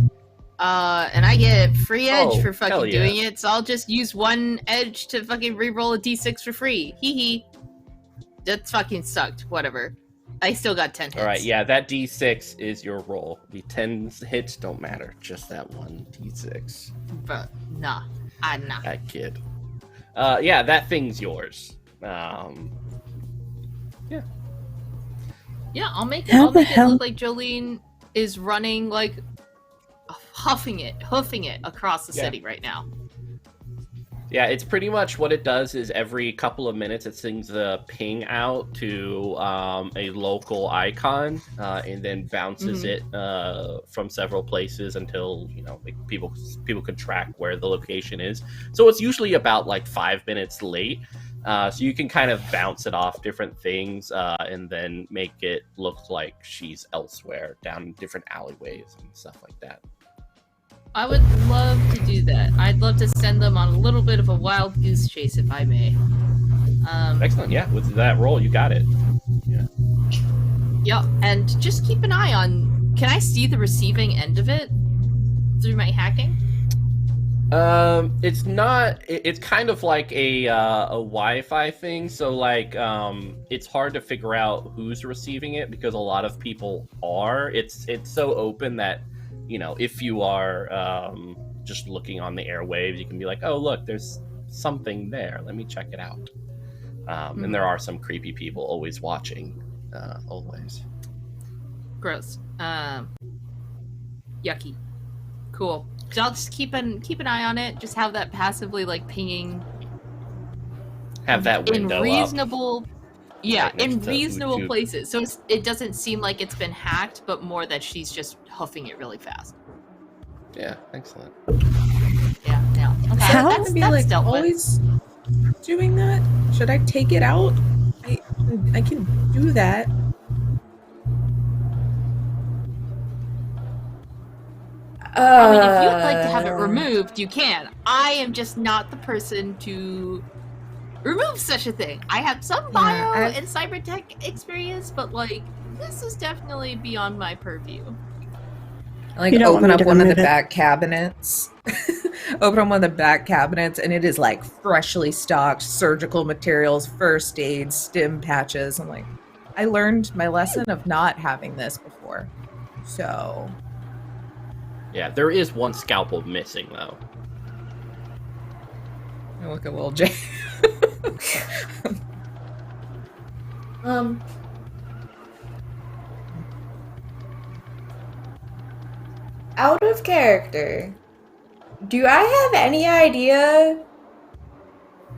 And I get free edge Oh, for hell fucking yeah. doing it, so I'll just use one edge to fucking reroll a d6 for free. Hee hee. That's fucking sucked. Whatever. I still got 10 hits. All right, yeah, that D6 is your roll. The 10 hits don't matter, just that one D6. But nah. Nah. That kid. Yeah, that thing's yours. Yeah, I'll make it. How I'll the make it hell- look like Jolene is running, like, hoofing it across the Yeah. city right now. Yeah, it's pretty much what it does is every couple of minutes it sends a ping out to a local icon and then bounces it from several places until like, people can track where the location is. So it's usually about like 5 minutes late. So you can kind of bounce it off different things and then make it look like she's elsewhere down different alleyways and stuff like that. I would love to do that. I'd love to send them on a little bit of a wild goose chase, if I may. Excellent. Yeah, with that roll, you got it. Yeah. Yeah, and just keep an eye on. Can I see the receiving end of it through my hacking? It's not. It's kind of like a Wi-Fi thing. So like, it's hard to figure out who's receiving it because a lot of people are. It's so open that. If you are just looking on the airwaves, you can be like, oh, look, there's something there. Let me check it out. And there are some creepy people always watching, always. Gross. Yucky. Cool. So I'll just keep an eye on it. Just have that passively like pinging. Have that window in reasonable. Up. Yeah, Right in next to reasonable YouTube. places. So it doesn't seem like it's been hacked, but more that she's just huffing it really fast. Yeah, excellent. Yeah. Okay. How? That's Be like dealt with. always doing that? Should I take it out? I can do that. I mean, if you'd like to have it removed, you can. I am just not the person to remove such a thing. I have some bio and cyber tech experience, but like this is definitely beyond my purview. Like You don't open want me up to one of the remove it. back cabinets. Open up one of the back cabinets, and it is like freshly stocked surgical materials, first aid, stim patches. I'm like, I learned my lesson of not having this before. So Yeah, there is one scalpel missing though. I look at little Jay. Out of character, do I have any idea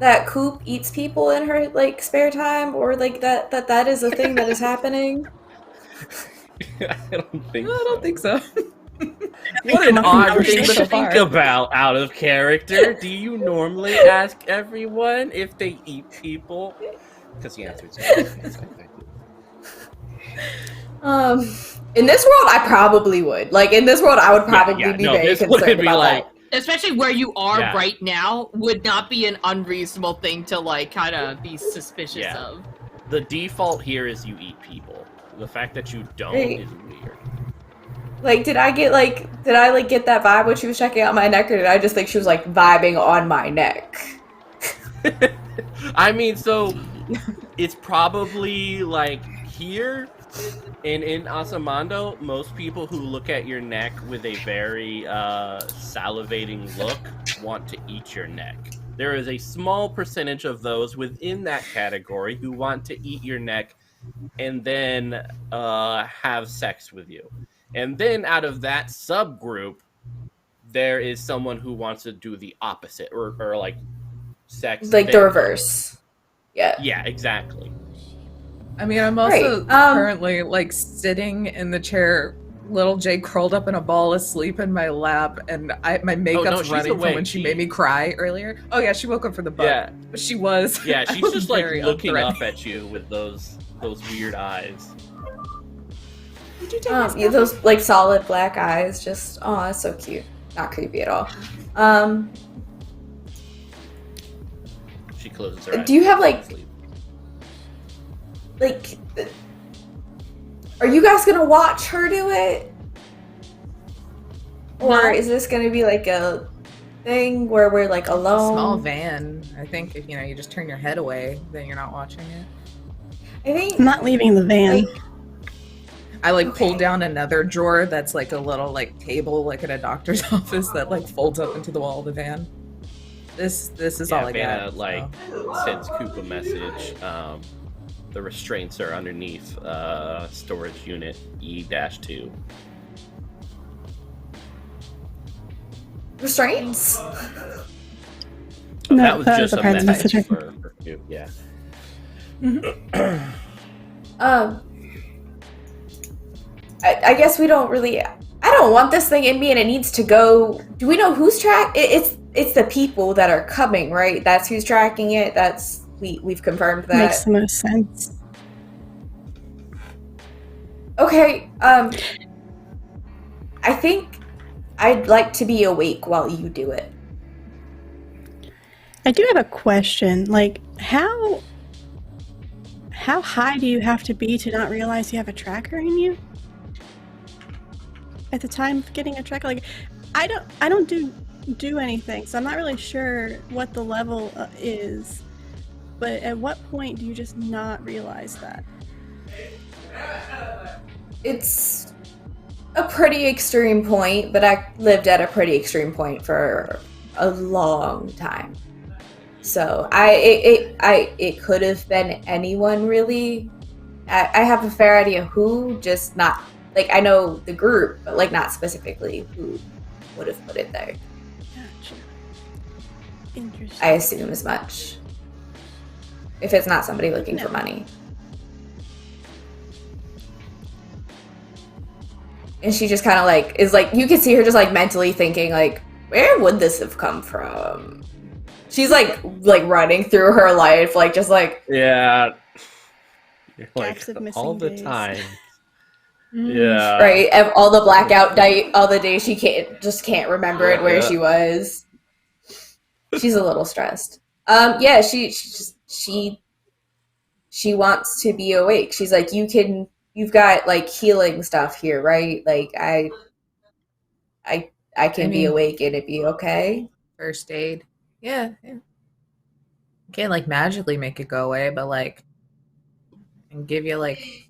that Coupe eats people in her like spare time, or like that is a thing that is happening? I don't think No, I don't think so. What an odd thing so to far. think about out of character. Do you normally ask everyone if they eat people? Because the answer is yes. In this world, I probably would. Like, in this world, I would probably be very this concerned would be about like, that. Especially where you are Yeah. right now would not be an unreasonable thing to like kind of be suspicious Yeah. of. the default here is you eat people. The fact that you don't Right. is weird. Like, did I get that vibe when she was checking out my neck, or did I just think she was, like, vibing on my neck? I mean, so it's probably like here in Asamando, most people who look at your neck with a very salivating look want to eat your neck. There is a small percentage of those within that category who want to eat your neck and then have sex with you. And then out of that subgroup, there is someone who wants to do the opposite or like sex. Like, then- the reverse. Yeah. Yeah, exactly. I mean, I'm also Right, currently like sitting in the chair, little Jay curled up in a ball asleep in my lap, and my makeup's she's running from awake. when she made me cry earlier. Oh yeah, she woke up for the bug. Yeah. But she was. Yeah, I she's was just like very looking up unthreatening. at you with those weird eyes. Did you take my Yeah, those, like, solid black eyes, just, oh, that's so cute. Not creepy at all. She closes her eyes. Do you have, like- Sleep. Like, are you guys gonna watch her do it? Or No. is this gonna be, like, a thing where we're, like, alone? small van? I think if you just turn your head away, then you're not watching it. I think, I'm not leaving the van. like, I like pull Okay. down another drawer that's like a little like table like at a doctor's office that like folds up into the wall of the van. This is all I Vanna got. like so. sends Coupe a message. The restraints are underneath storage unit E-2. restraints? Oh, No, that was just a a private message message. for you. Yeah. I guess we don't really. I don't want this thing in me, and it needs to go. Do we know who's it's the people that are coming, right? That's who's tracking it. We've confirmed that. Makes the most sense. Okay. I think I'd like to be awake while you do it. I do have a question. Like, how high do you have to be to not realize you have a tracker in you? At the time of getting a tracker, like, I don't do anything, so I'm not really sure what the level is. But at what point do you just not realize that? It's a pretty extreme point, but I lived at a pretty extreme point for a long time. So it could have been anyone really. I have a fair idea who, just not like I know the group, but like not specifically who would have put it there. Gotcha. Interesting. I assume as much. If it's not somebody looking for money. And she just kind of like is like, you can see her just like mentally thinking like, where would this have come from? She's like running through her life, like just like, Yeah. You're Gaps like of missing all the days. time. Yeah. right, all the blackout night, all the days she can't remember it where she was. She's a little stressed. Yeah, she wants to be awake. She's like, you've got like healing stuff here, right? Like I can be awake and it be okay. First aid. Yeah. Can't like magically make it go away, but like and give you like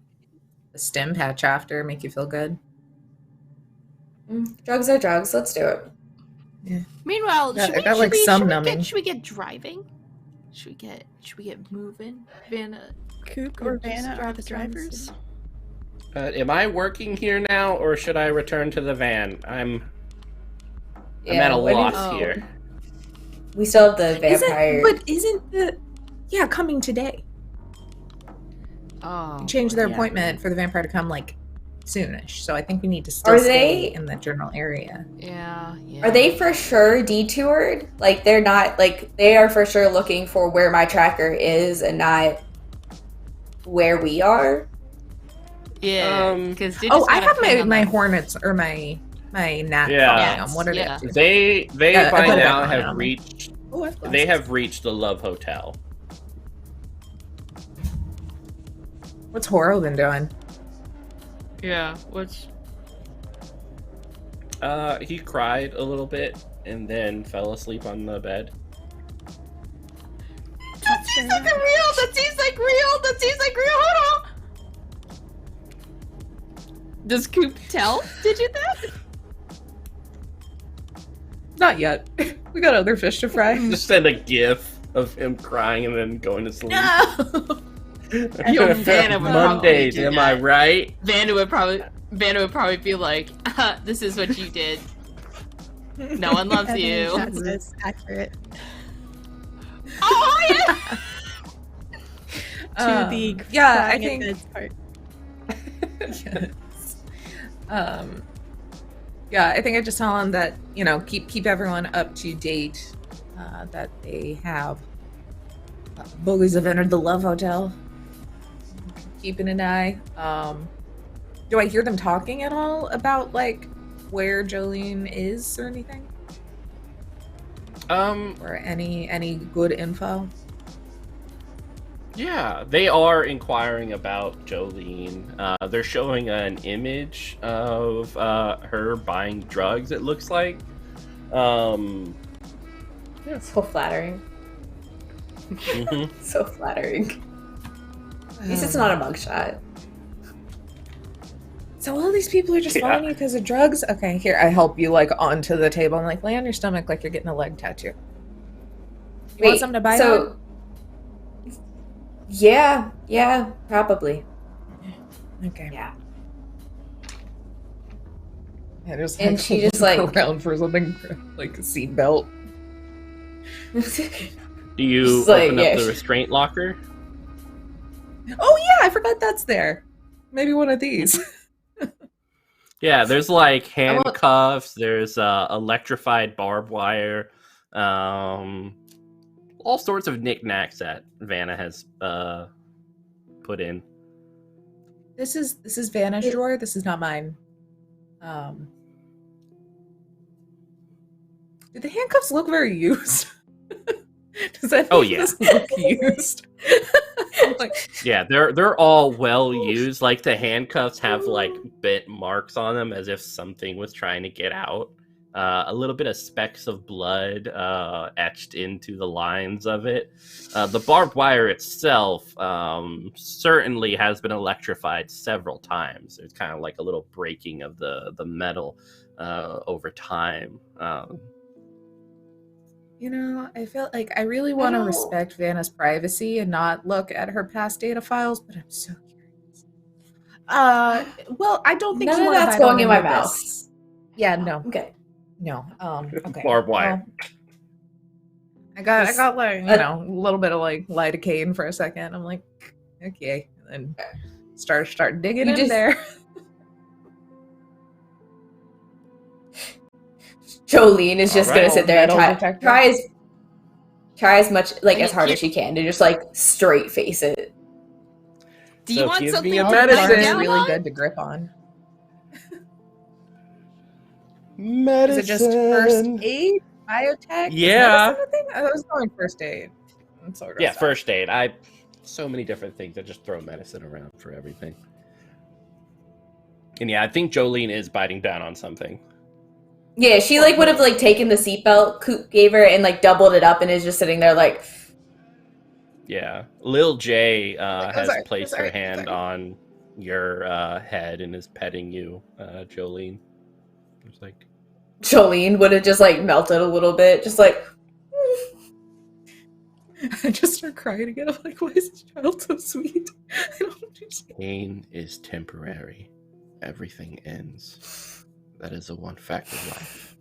a stim patch after, make you feel good. Drugs are drugs. Let's do it. Yeah. Meanwhile, I got like some numbing. Should we get driving? Should we get moving? Vanna, Coupe or Vanna are the drivers? Am I working here now, or should I return to the van? I'm at a loss here. We still have the vampire. Isn't coming today? Oh, Change their appointment for the vampire to come like soonish. So I think we need to still stay in the general area. Yeah. Are they for sure detoured? Like they're not like they are for sure looking for where my tracker is and not where we are? Yeah. Because I have my hornets or my gnat. Yeah. What are they? They by now have reached. Oh, I've they have reached the Love Hotel. What's Horo been doing? Yeah. What's? He cried a little bit and then fell asleep on the bed. That seems like real. That seems like real. Hold on. Does Coupe tell? Did you that? Not yet. We got other fish to fry. Just send a gif of him crying and then going to sleep. No. Yo, Vanna would Mondays, am I right? Vanna would probably be like, "This is what you did. No one loves you." That's accurate. Oh yeah. To the I think part. yes. I think I just tell them that keep everyone up to date. That they have bullies have entered the Love Hotel. Keeping an eye. Do I hear them talking at all about like where Jolene is or anything? Or any good info? Yeah, they are inquiring about Jolene. They're showing an image of her buying drugs, it looks like. So flattering. So flattering. At least it's not a mugshot. So all these people are just following you because of drugs? Okay, here, I help you like onto the table. I'm like, lay on your stomach like you're getting a leg tattoo. You want something to buy so yeah, probably. Okay. Yeah. And she just like around for something like a seatbelt. Do you Just like, open up yeah, the she- restraint locker? Oh yeah, I forgot that's there. Maybe one of these. Yeah, there's like I want- handcuffs. There's electrified barbed wire. All sorts of knickknacks that Vanna has put in. This is Vanna's drawer. This is not mine. Do the handcuffs look very used? Does that Oh, make yeah. this look used? I'm like, Yeah, they're all well used. Like the handcuffs have like bit marks on them as if something was trying to get out. A little bit of specks of blood etched into the lines of it. The barbed wire itself certainly has been electrified several times. There's kind of like a little breaking of the metal over time. you know, I felt like I really want to Oh. respect Vanna's privacy and not look at her past data files, but I'm so curious. Well, I don't think None you of want that's to bite going on in any my of mouth. this. Yeah, no, Okay. no. Okay. Barbed wire. Well, I got like, a little bit of like lidocaine for a second. I'm like, okay, and then start digging You in just- there. Jolene is just gonna Alright. sit there and Metal detector. try as much, like, And as hard you- as she can to just, like, straight face it. Do you So want give me something a to medicine. bite It's down really on? good to grip on. Medicine. Is it just first aid, biotech? Is Yeah. medicine a thing? I was going first aid. I'm so grossed Yeah, out. first aid. So many different things. I just throw medicine around for everything. And yeah, I think Jolene is biting down on something. Yeah, she, like, would have, like, taken the seatbelt Coupe gave her and, like, doubled it up and is just sitting there, like, Yeah, Lil J has sorry, placed sorry, her hand sorry. on your head and is petting you, Jolene. It's like, Jolene would have just, like, melted a little bit, just like, I just start crying again. I'm like, why is this child so sweet? I don't understand. pain is temporary. Everything ends. That is a one fact of life.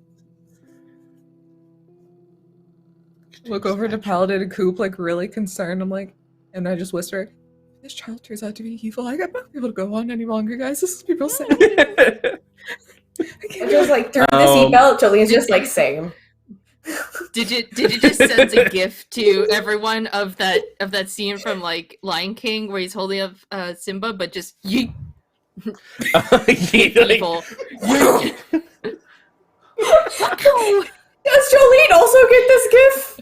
Look over to Paladin and Coupe, like really concerned. I'm like, and I just whisper, if this child turns out to be evil, I got not be able to go on any longer, guys. This is people sad. I can't just, like, through the Um, seatbelt, Jolene's just, like, same. Did you just send a gift to everyone of that scene from like Lion King where he's holding up Simba, but just yeet evil. Does Jolene also get this gift?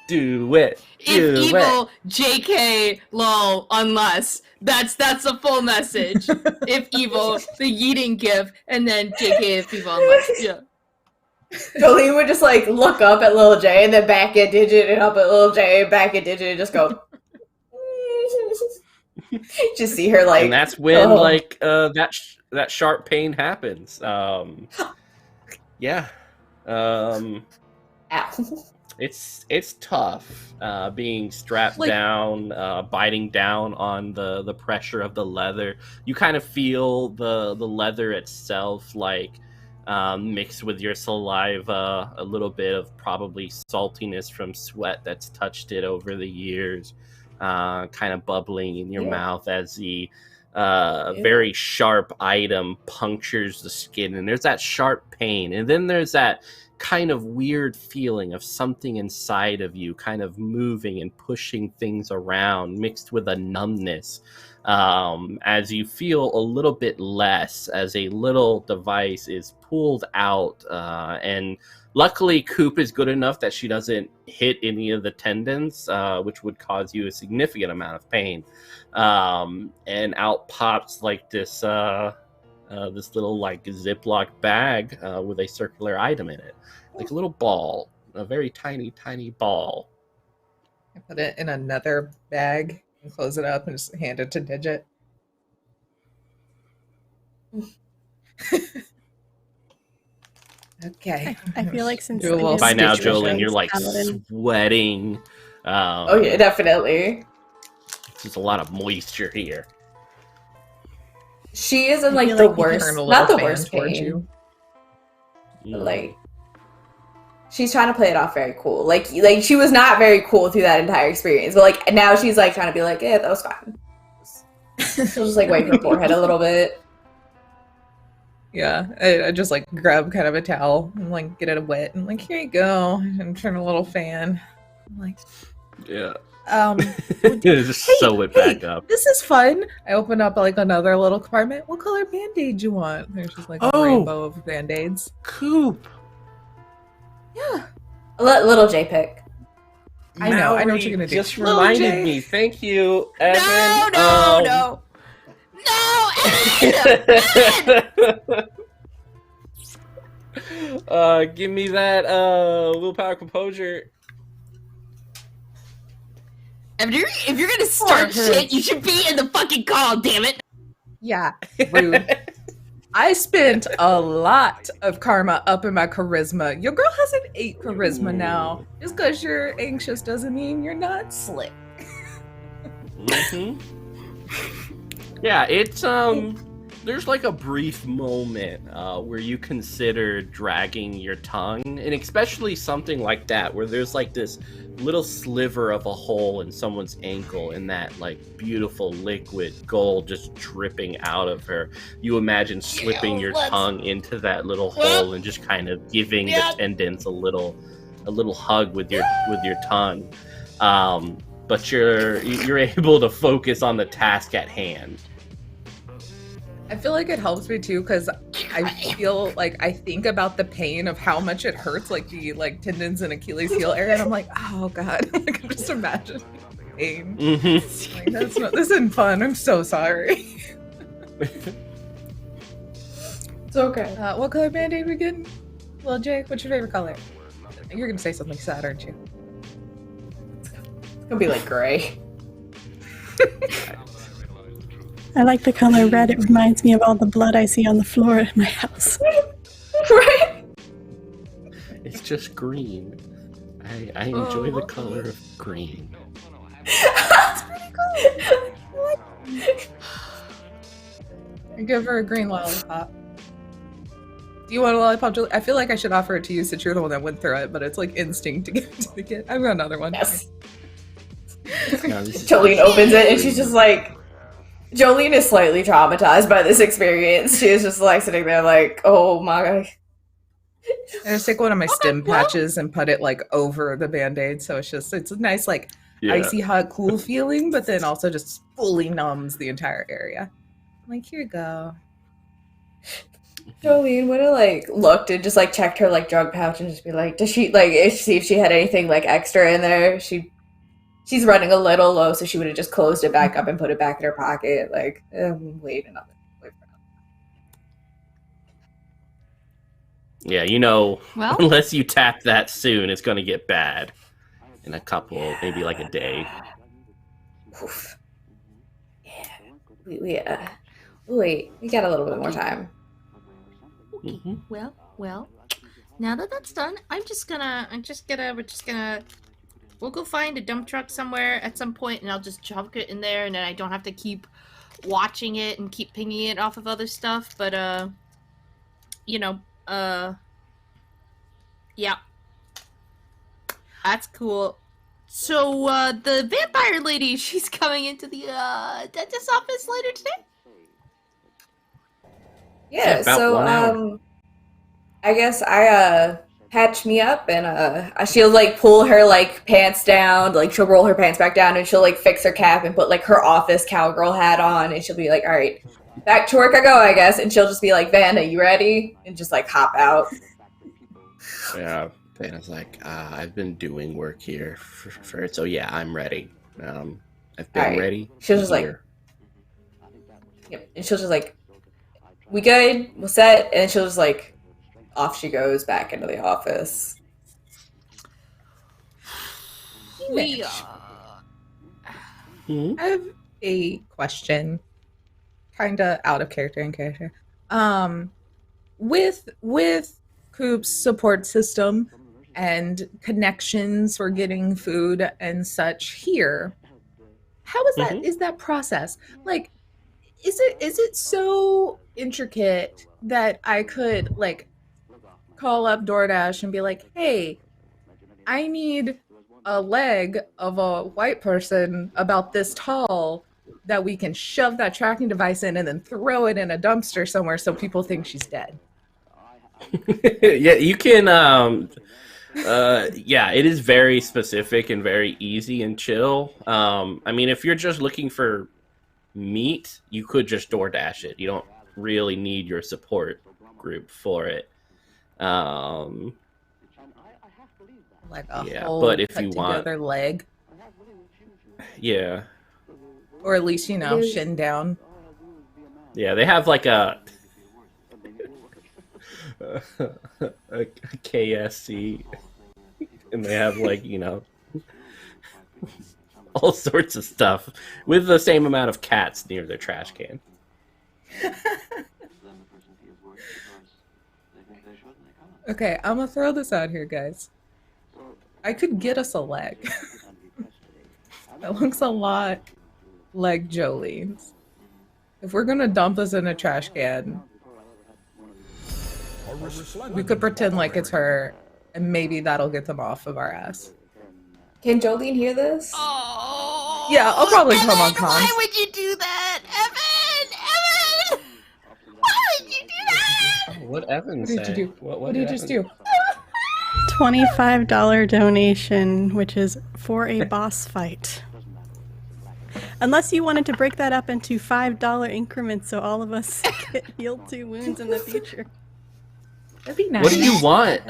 Do it. If Do it. evil, JK, lol, unless. That's the full message. If evil, the yeeting gift, and then JK if evil, unless. Yeah. Jolene would just, like, look up at Lil J and then back a digit and up at Lil J and back a digit and just go. Just see her, like. And that's when oh. like that sharp pain happens. Yeah. Ow. It's tough being strapped Like- down, biting down on the pressure of the leather. You kind of feel the leather itself like mixed with your saliva, a little bit of probably saltiness from sweat that's touched it over the years, kind of bubbling in your Yeah. mouth as the very sharp item punctures the skin, and there's that sharp pain, and then there's that kind of weird feeling of something inside of you kind of moving and pushing things around, mixed with a numbness, as you feel a little bit less as a little device is pulled out, and luckily Coupe is good enough that she doesn't hit any of the tendons, which would cause you a significant amount of pain, and out pops like this this little like Ziploc bag with a circular item in it, like a little ball, a very tiny ball. I put it in another bag and close it up and just hand it to Digit. Okay. I feel like since Do a little it is By now, stitch Jolene, you're shows like Paladin, sweating. Oh, yeah, definitely. There's a lot of moisture here. she is in I like feel the like you worst, Turn a not the little fan worst towards pain, you. but like she's trying to play it off very cool. Like she was not very cool through that entire experience, but like now she's like trying to be like, yeah, that was fine. She'll just like wipe her forehead a little bit. Yeah, I just like grab kind of a towel and like get it wet and like here you go and turn a little fan. I'm like, Yeah. Just sew it back up. This is fun. I open up like another little compartment. What color band-aid you want? There's just like a rainbow of band-aids. Coupe. Yeah. Little J pick. I know what you're gonna do. Just Little reminded J. me. Thank you, Evan. No, Evan! Give me that willpower composure. If you're gonna start shit, you should be in the fucking call, damn it! Yeah, rude. I spent a lot of karma up in my charisma. Your girl has an 8 charisma now. Just because you're anxious doesn't mean you're not slick. Mm-hmm. Yeah, it's there's like a brief moment where you consider dragging your tongue, and especially something like that where there's like this little sliver of a hole in someone's ankle and that like beautiful liquid gold just dripping out of her. You imagine slipping your tongue into that little hole and just kind of giving the tendons a little hug with your tongue. But you're able to focus on the task at hand. I feel like it helps me too because I feel like I think about the pain of how much it hurts, like the tendons and Achilles heel area, and I'm like, oh god, like I'm just imagining pain. Mm-hmm. Like, this isn't fun. I'm so sorry. It's okay. What color band-aid we getting? Well, Jake, what's your favorite color? You're gonna say something sad, aren't you? It's gonna be like gray. I like the color red. It reminds me of all the blood I see on the floor at my house. Right? It's just green. I enjoy the color of green. That's pretty cool. I give her a green lollipop. Do you want a lollipop, Julie? I feel like I should offer it to you since you're the one that went through it, but it's like instinct to give it to the kid. I've got another one. Yes. No, Jolene opens it and she's just like, Jolene is slightly traumatized by this experience. She is just like sitting there like, oh my god. I just take one of my stim patches and put it like over the band-aid, so it's a nice like icy hot cool feeling, but then also just fully numbs the entire area. I'm like, here you go. Jolene would have like looked and just like checked her like drug pouch and just be like, does she like see if she had anything like extra in there? She's running a little low, so she would have just closed it back up and put it back in her pocket. Like, wait another. Yeah, you know, Well? unless you tap that soon, it's going to get bad in a couple, maybe like a day. Oof. Yeah. We got a little bit more time. Okay. Mhm. Well. Now that that's done, we'll go find a dump truck somewhere at some point, and I'll just chuck it in there, and then I don't have to keep watching it and keep pinging it off of other stuff. But yeah, that's cool. So the vampire lady, she's coming into the dentist's office later today. Yeah, about so 1 hour. I guess I patch me up and she'll like pull her like pants down, like she'll roll her pants back down and she'll like fix her cap and put like her office cowgirl hat on and she'll be like, all right, back to work I go, I guess, and she'll just be like, Vanna, you ready? And just like hop out. Yeah, Vanna's like, I've been doing work here for so yeah, I'm ready. I've been Alright. ready. She'll just like, here. yep, and she'll just like, we good, we'll set, and then she'll just like, off she goes back into the office. We Mhm. I have a question, kind of out of character and character. With Coupe's support system and connections for getting food and such here, how is that? Mhm. Is that process like? is it so intricate that I could like call up DoorDash and be like, hey, I need a leg of a white person about this tall that we can shove that tracking device in and then throw it in a dumpster somewhere so people think she's dead? Yeah, you can. Yeah, it is very specific and very easy and chill. I mean, if you're just looking for meat, you could just DoorDash it. You don't really need your support group for it. Like a Yeah, whole but if cut you want- together leg, Yeah, or at least shin down. yeah, they have like a KSC, and they have like all sorts of stuff with the same amount of cats near their trash can. Okay, I'm gonna throw this out here, guys. I could get us a leg. That looks a lot like Jolene's. If we're gonna dump this in a trash can, we could pretend like it's her, and maybe that'll get them off of our ass. Can Jolene hear this? Oh, Yeah, I'll probably come on Evan, comms. why would you do that, Evan? Why would you do that? What Evan What did you do? What did you just do? $25 donation, which is for a boss fight. Unless you wanted to break that up into $5 increments so all of us get healed 2 wounds in the future. That'd be nice. What do you want,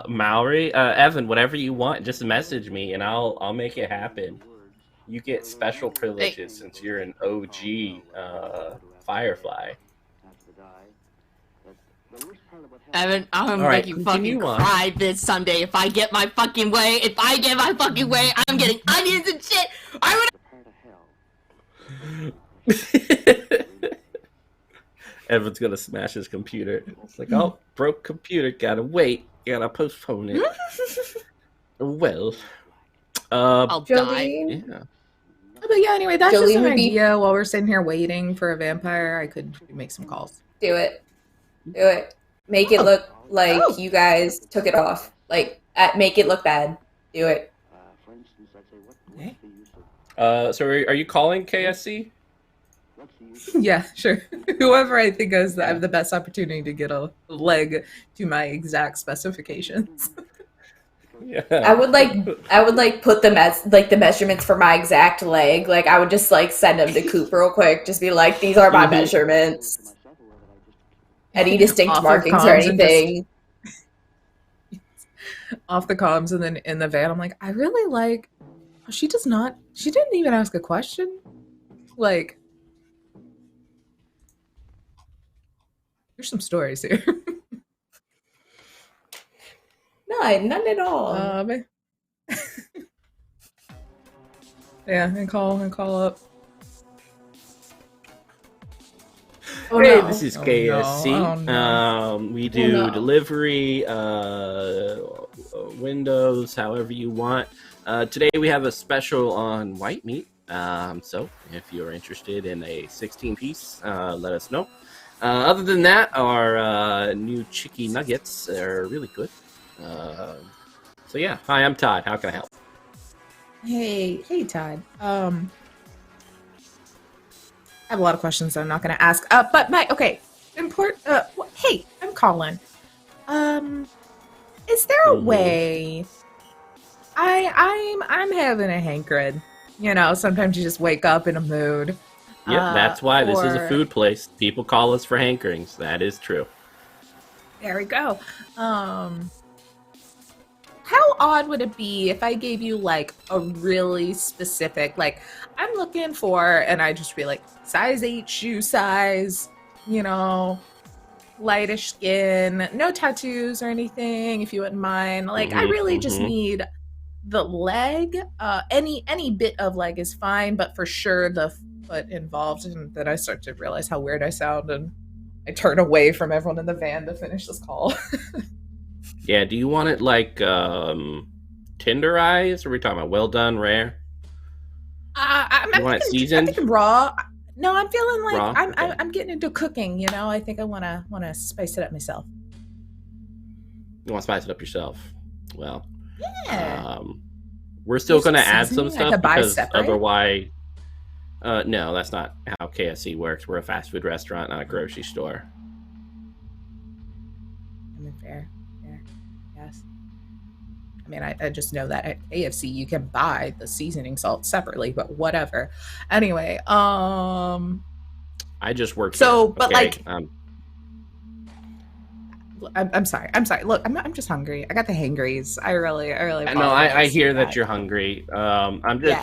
Mallory? Evan, whatever you want, just message me and I'll make it happen. You get special privileges since you're an OG Firefly. Evan, I'm gonna All right, make you continue fucking on. cry this someday if I get my fucking way. If I get my fucking way, I'm getting onions and shit. I would. Evan's gonna smash his computer. It's like, oh, broke computer, gotta wait, gotta postpone it. Well, I'll die. Jolene? yeah. But yeah, anyway, that's just Jolene an would be- idea. While we're sitting here waiting for a vampire, I could make some calls. Do it. Do it. Make it look like you guys took it off. Like, make it look bad. Do it. So are you calling KSC? Yeah, sure. Whoever I think is I have the best opportunity to get a leg to my exact specifications. Yeah. I would put the measurements for my exact leg. Like, I would just like send them to Coupe real quick. Just be like, these are my Mhm. measurements. Any distinct Off of markings or comms and just- anything. Off the comms, and then in the van, I'm like, I really like. She didn't even ask a question. Like, there's some stories here. None at all. Yeah, and call up. Oh, Hey, no. this is Oh, KSC. no. Oh, no. We do no. delivery, windows, however you want. Today we have a special on white meat. So if you're interested in a 16-piece, let us know. Other than that, our new chicky nuggets are really good. So yeah, hi, I'm Todd. How can I help? Hey, Todd. I have a lot of questions that I'm not going to ask. But hey, I'm calling. Is there a Mhm. way? I'm having a hankering. You know, sometimes you just wake up in a mood. Yep, that's why this is a or- food place. People call us for hankerings. That is true. There we go. How odd would it be if I gave you like a really specific, like I'm looking for, and I just be like size 8 shoe size, you know, lightish skin, no tattoos or anything, if you wouldn't mind. Like I really just need the leg. Any bit of leg is fine, but for sure the foot involved. And then I start to realize how weird I sound, and I turn away from everyone in the van to finish this call. Yeah, do you want it like tenderized? Or are we talking about well done, rare? I'm You want it thinking- seasoned? I'm thinking raw. No, I'm feeling like Raw? I'm, Okay. I'm getting into cooking. You know, I think I wanna spice it up myself. You want to spice it up yourself? Well, Yeah. we're still There's some going to add some seasoning I stuff could buy because separate. otherwise, no, that's not how KFC works. We're a fast food restaurant, not a grocery store. I mean, fair. Yes. I mean, I just know that at KFC you can buy the seasoning salt separately, but whatever. Anyway, I just work So, here, but, okay? like- I'm sorry. Look, I'm just hungry. I got the hangries. I really. No, I apologize hear for that you're hungry. I'm just.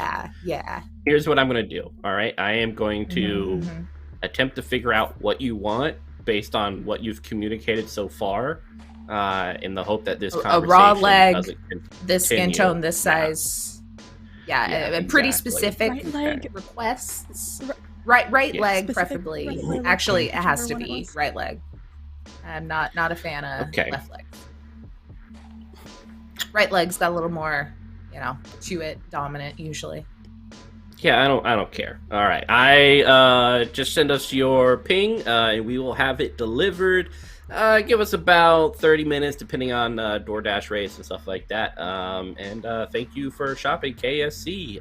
Yeah. Here's what I'm going to do. All right, I am going to Mhm. attempt to figure out what you want based on what you've communicated so far, in the hope that this A conversation raw leg, doesn't This skin continue. tone, this size. Yeah, Yeah, pretty exactly. specific Right leg. requests. Right Yeah. leg, Specific preferably. right leg, Actually, it has to whichever one it be was. right leg. I'm not a fan of Okay. left leg. Right leg's got a little more, chew it dominant usually. Yeah, I don't care. All right, I just send us your ping, and we will have it delivered. Give us about 30 minutes, depending on DoorDash rates and stuff like that. And thank you for shopping KFC.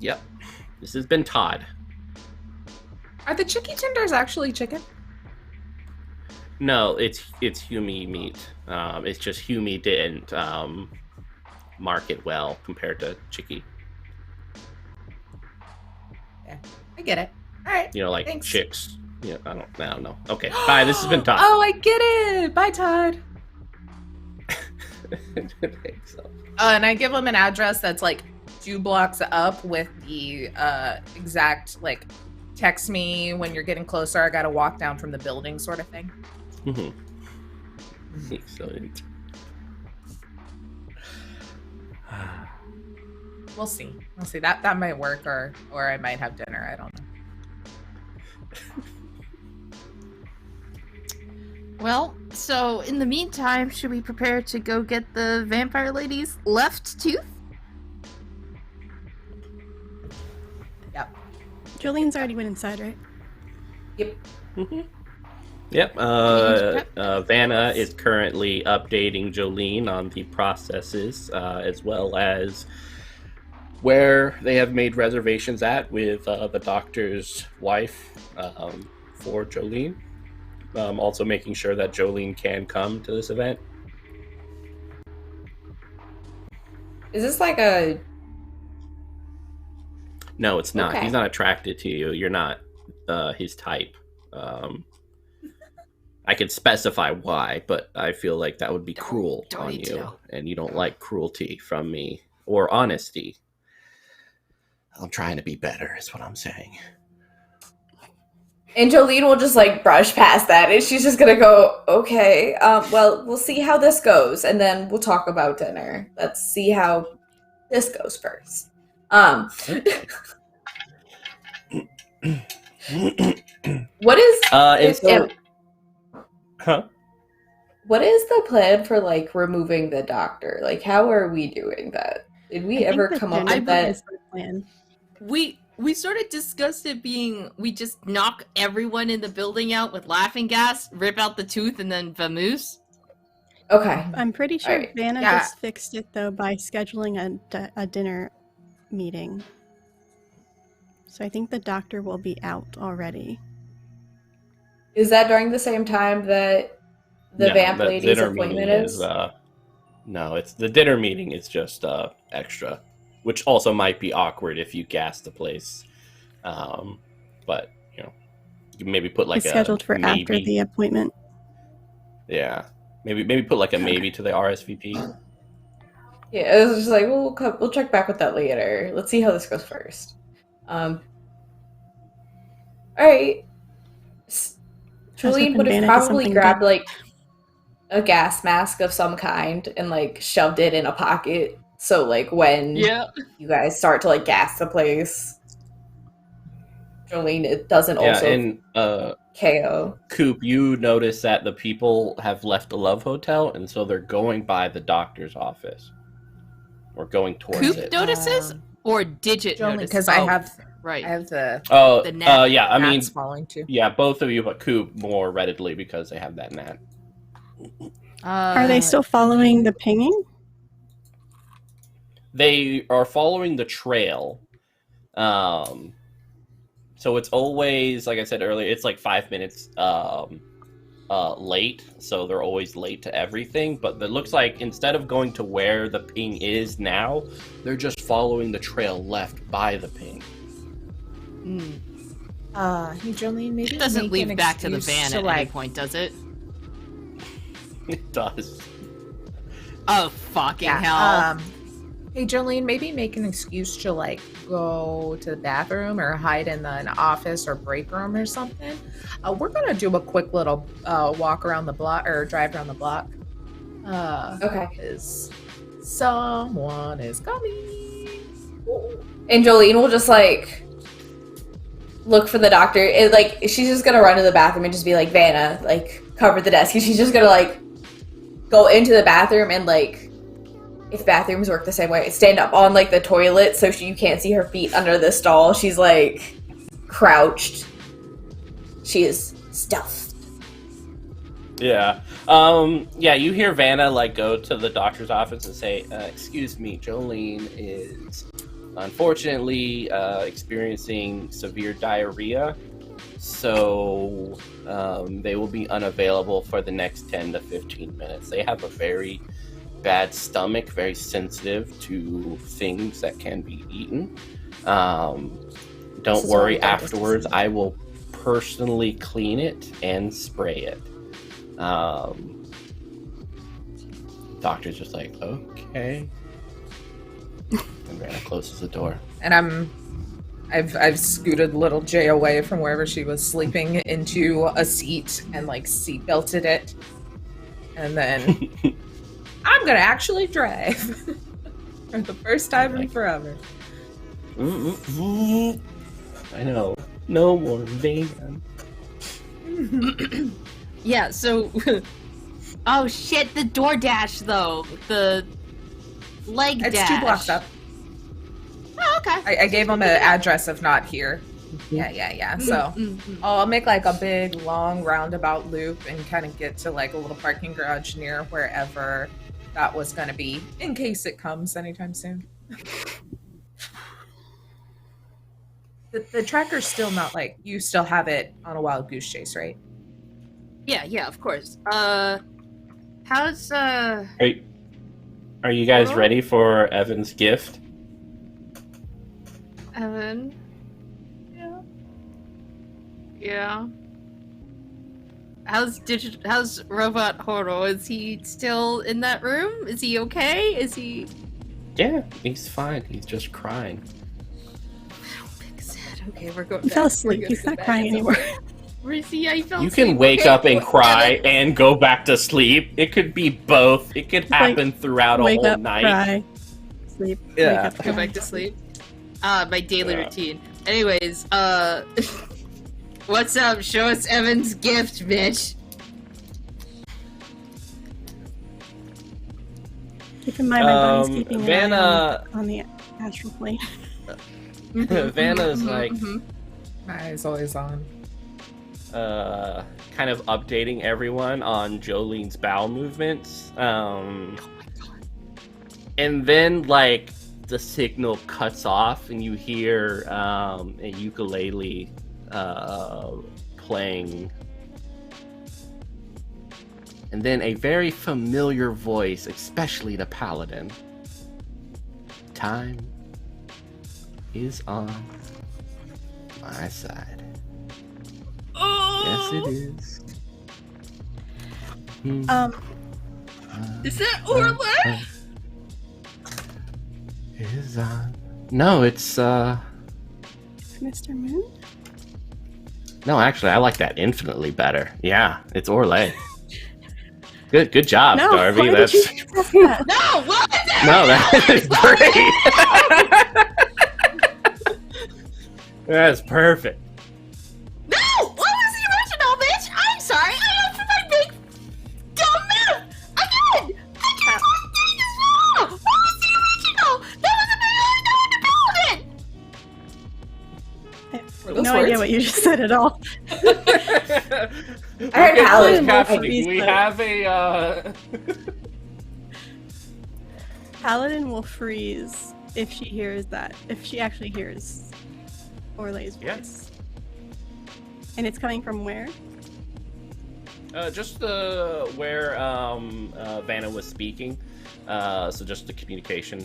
Yep, this has been Todd. Are the chicky tenders actually chicken? No, it's Humi meat. It's just Humi didn't market well compared to Chicky. Yeah, I get it. All right. You know, like Thanks. chicks. Yeah, I don't know. Okay, bye. This has been Todd. Oh, I get it. Bye, Todd. Thanks. And I give him an address that's like 2 blocks up with the exact, like, text me when you're getting closer. I gotta walk down from the building, sort of thing. Excellent. We'll see. That might work, or I might have dinner. I don't know. Well, so in the meantime, should we prepare to go get the vampire lady's left tooth? Yep. Jolene's already went inside, right? Yep. Yep. Vanna is currently updating Jolene on the processes, as well as where they have made reservations at with the doctor's wife for Jolene. Also making sure that Jolene can come to this event. Is this like a... No, it's not. Okay. He's not attracted to you. You're not his type. I could specify why, but I feel like that would be cruel don't on need to you, know. and you don't like cruelty from me or honesty. I'm trying to be better, is what I'm saying. And Jolene will just like brush past that, and she's just gonna go, okay, well, we'll see how this goes, and then we'll talk about dinner. Let's see how this goes first. What is And so, huh? what is the plan for like removing the doctor? Like, how are we doing that? Did we I think ever the come up dinner with that? is the plan. We sort of discussed it being we just knock everyone in the building out with laughing gas, rip out the tooth, and then vamoose. Okay. I'm pretty sure Alright. Vanna Yeah. just fixed it though by scheduling a dinner meeting. So I think the doctor will be out already. Is that during the same time that the vamp the lady's dinner appointment meeting is? No, it's the dinner meeting is just extra, which also might be awkward if you gas the place. But you can maybe put like It's a scheduled for maybe. after the appointment. Yeah, maybe put like a maybe to the RSVP. Yeah, it was just like we'll check back with that later. Let's see how this goes first. All right. Jolene would have Vanna did probably something grabbed good. like a gas mask of some kind and like shoved it in a pocket. So like when Yeah. you guys start to like gas the place, Jolene it doesn't Yeah, also and KO. Coupe, you notice that the people have left the Love Hotel, and so they're going by the doctor's office or going towards Coupe it. notices? Or digit Jolene, notice. because Oh, I have right. the net. yeah. I mean, gnats falling too. yeah, both of you, but Coupe more readily because they have that gnat. Are they still following the pinging? They are following the trail. So it's always, like I said earlier, it's like 5 minutes late, so they're always late to everything. But it looks like instead of going to where the ping is now, they're just following the trail left by the ping. Hey Jolene, maybe It doesn't make an lead back to the excuse van to, at any point, does it? It does. Oh, fucking hell. Hey Jolene, maybe make an excuse to like go to the bathroom or hide in an office or break room or something. We're gonna do a quick little walk around the block or drive around the block. Okay. Because someone is coming. And Jolene will just like look for the doctor. She's just gonna run to the bathroom and just be like, Vanna, like cover the desk. And she's just gonna like go into the bathroom and like, if bathrooms work the same way, stand up on like the toilet so you can't see her feet under the stall. She's like crouched. She is stealthed. Yeah. Yeah, you hear Vanna like go to the doctor's office and say, excuse me, Jolene is unfortunately experiencing severe diarrhea. So they will be unavailable for the next 10 to 15 minutes. They have a very bad stomach, very sensitive to things that can be eaten. Don't worry, afterwards I will personally clean it and spray it. Doctor's just like, okay. And Vanna closes the door. And I've scooted little Jay away from wherever she was sleeping into a seat and like seat belted it. And then I'm gonna actually drive for the first time in forever. I know. No more van. Yeah, so... oh, shit, the DoorDash, though. The leg dash. It's 2 blocks up. Oh, okay. I gave them an address of not here. Yeah. So I'll make like a big long roundabout loop and kind of get to like a little parking garage near wherever that was going to be in case it comes anytime soon. The tracker's still not like, you still have it on a wild goose chase, right? Yeah, of course. How's, Are you guys Hello? ready for Evan's gift? Evan? Yeah. How's Robot Horo? Is he still in that room? Is he okay? Is he... Yeah, he's fine. He's just crying. Big sad. Okay, we're going He back. fell We're asleep. gonna He's go not back. crying It's anymore. okay. Where is he? Yeah, he fell You asleep. can wake Okay, up and well, cry Evan- and go back to sleep. It could be both. It could happen throughout a Wake whole up, night. cry, sleep. Yeah. Wake up, Go cry. back to sleep. My daily Yeah. routine. Anyways, what's up? Show us Evan's gift, bitch. Keep in mind, my body's keeping an eye Vanna, on the astral plane. Vanna's like My eyes always on. kind of updating everyone on Jolene's bowel movements. And then like the signal cuts off and you hear a ukulele playing. And then a very familiar voice, especially the Paladin. Time is on my side. Yes, it is. Is that Orla? Is on. No, it's Mr. Moon? No, actually, I like that infinitely better. Yeah, it's Orlay. Good job, No, Darby. why did That's you say that? No, what is that? no, that is great. That's perfect. No! What was the original, bitch? I'm sorry. I don't for my big dumb mouth. Again! I can't fucking this wrong. What was the original? That was a million dollar good at all. I heard Paladin will freeze, We but- have a. Paladin will freeze if she hears that. If she actually hears Orlay's voice. And it's coming from where? Just where Vanna was speaking. So just the communication.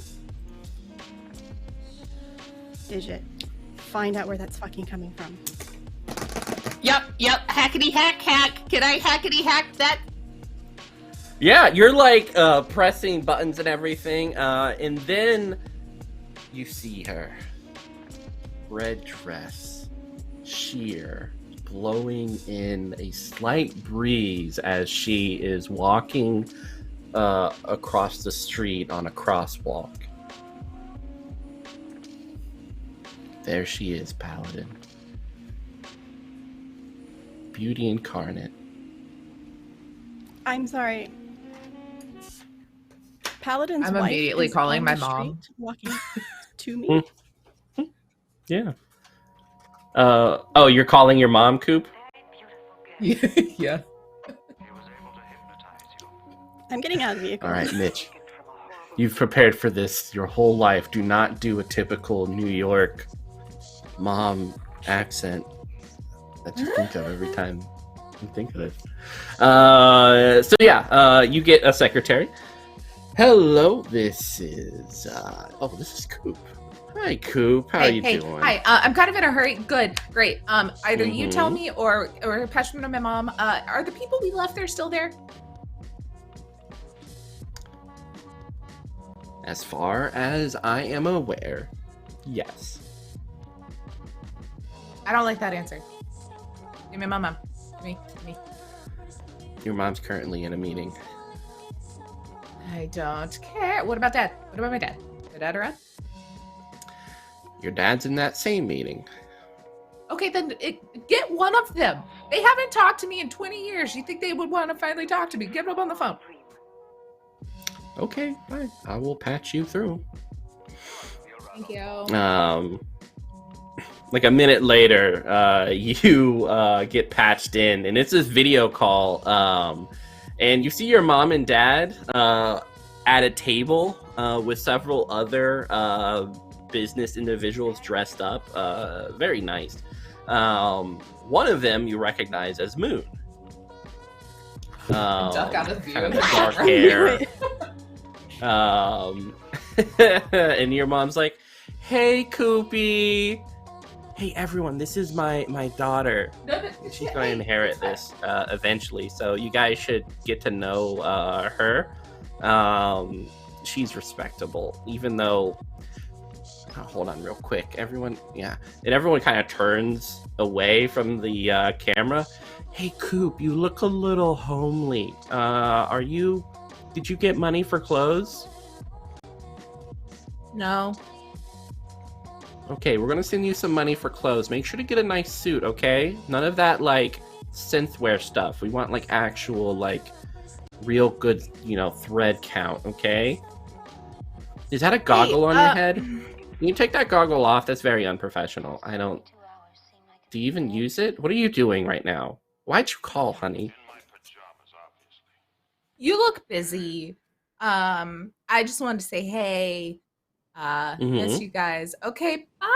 Digit. Find out where that's fucking coming from. Yep. Hackety hack. Can I hackety hack that? Yeah, you're like pressing buttons and everything, and then you see her. Red dress, sheer, blowing in a slight breeze as she is walking across the street on a crosswalk. There she is, Paladin. Beauty incarnate. I'm sorry. Paladin's I'm wife immediately is calling on my the mom. street walking to me. Yeah. Oh, you're calling your mom, Coupe? Yeah. I'm getting out of the vehicle. All right, Mitch. You've prepared for this your whole life. Do not do a typical New York mom accent that you think of every time you think of it. So yeah, you get a secretary. Hello, this is this is Coupe. Hi, Coupe. How are you doing? Hi. I'm kind of in a hurry. Good. Great. Either you Mm-hmm. tell me or patch me to my mom. Are the people we left there still there? As far as I am aware, yes. I don't like that answer. Give me my mom. Me. Your mom's currently in a meeting. I don't care. What about dad? What about my dad? Your dad around? Your dad's in that same meeting. Okay, then get one of them. They haven't talked to me in 20 years. You think they would want to finally talk to me? Get them on the phone. Okay, fine. I will patch you through. Thank you. Like a minute later, you get patched in, and it's this video call. And you see your mom and dad at a table with several other business individuals dressed up, very nice. One of them you recognize as Moon. Duck out of view. Kind of the dark hair. And your mom's like, "Hey, Coopy. Hey, everyone. This is my daughter. She's going to inherit this eventually. So you guys should get to know her. She's respectable, even though." Hold on real quick. Everyone kind of turns away from the camera. Hey, Coupe, you look a little homely. Did you get money for clothes? No. Okay, we're gonna send you some money for clothes. Make sure to get a nice suit, okay? None of that, like, synthware stuff. We want, like, actual, like, real good, thread count, okay? Is that a goggle on your head? Can you take that goggle off? That's very unprofessional. Do you even use it? What are you doing right now? Why'd you call, honey? You look busy. I just wanted to say, hey, miss you guys. Okay, bye.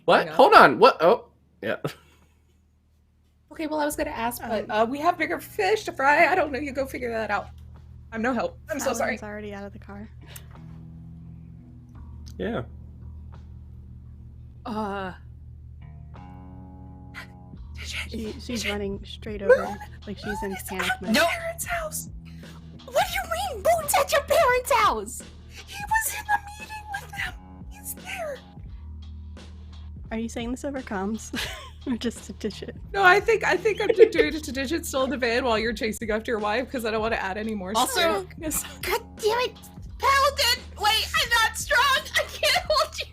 What? No. Hold on. What? Oh, yeah. Okay, well, I was gonna ask, but we have bigger fish to fry. I don't know. You go figure that out. I'm no help. I'm so sorry. Paladin's already out of the car. Yeah. She's running straight over, like she's in panic mode. No. Parents' house. What do you mean, Boone's at your parents' house? He was in the meeting with them. He's there. Are you saying this over comms? Or just to Digit? No, I think I'm just doing it to Digit still in the van while you're chasing after your wife because I don't want to add any more. Also, strictness. God damn it, Paladin! Wait, I'm not strong. I can't hold you.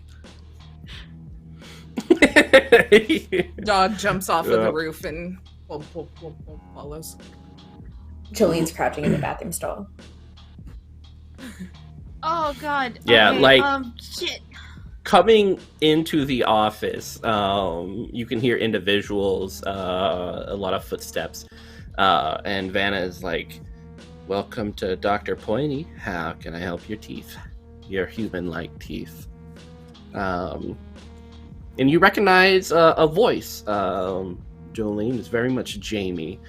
Dog jumps off of the roof and follows. Jolene's crouching in the bathroom stall. Oh God. Yeah, okay, like- shit. coming into the office, you can hear individuals, a lot of footsteps, and Vanna is like, "Welcome to Dr. Pointy. How can I help your teeth? Your human-like teeth." And you recognize a voice. Jolene is very much Jamie.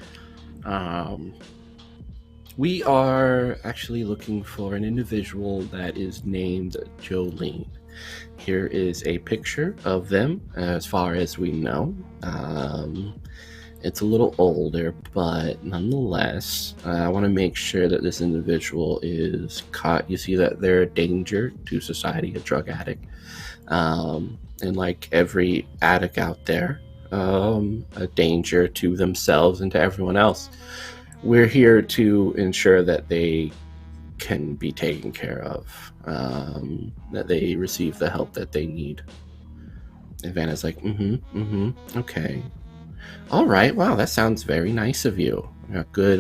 We are actually looking for an individual that is named Jolene. Here is a picture of them, as far as we know. It's a little older, but nonetheless, I want to make sure that this individual is caught. You see that they're a danger to society, a drug addict. And like every addict out there, a danger to themselves and to everyone else. We're here to ensure that they can be taken care of, that they receive the help that they need. And Vanna's like, okay. All right, wow, that sounds very nice of you. Good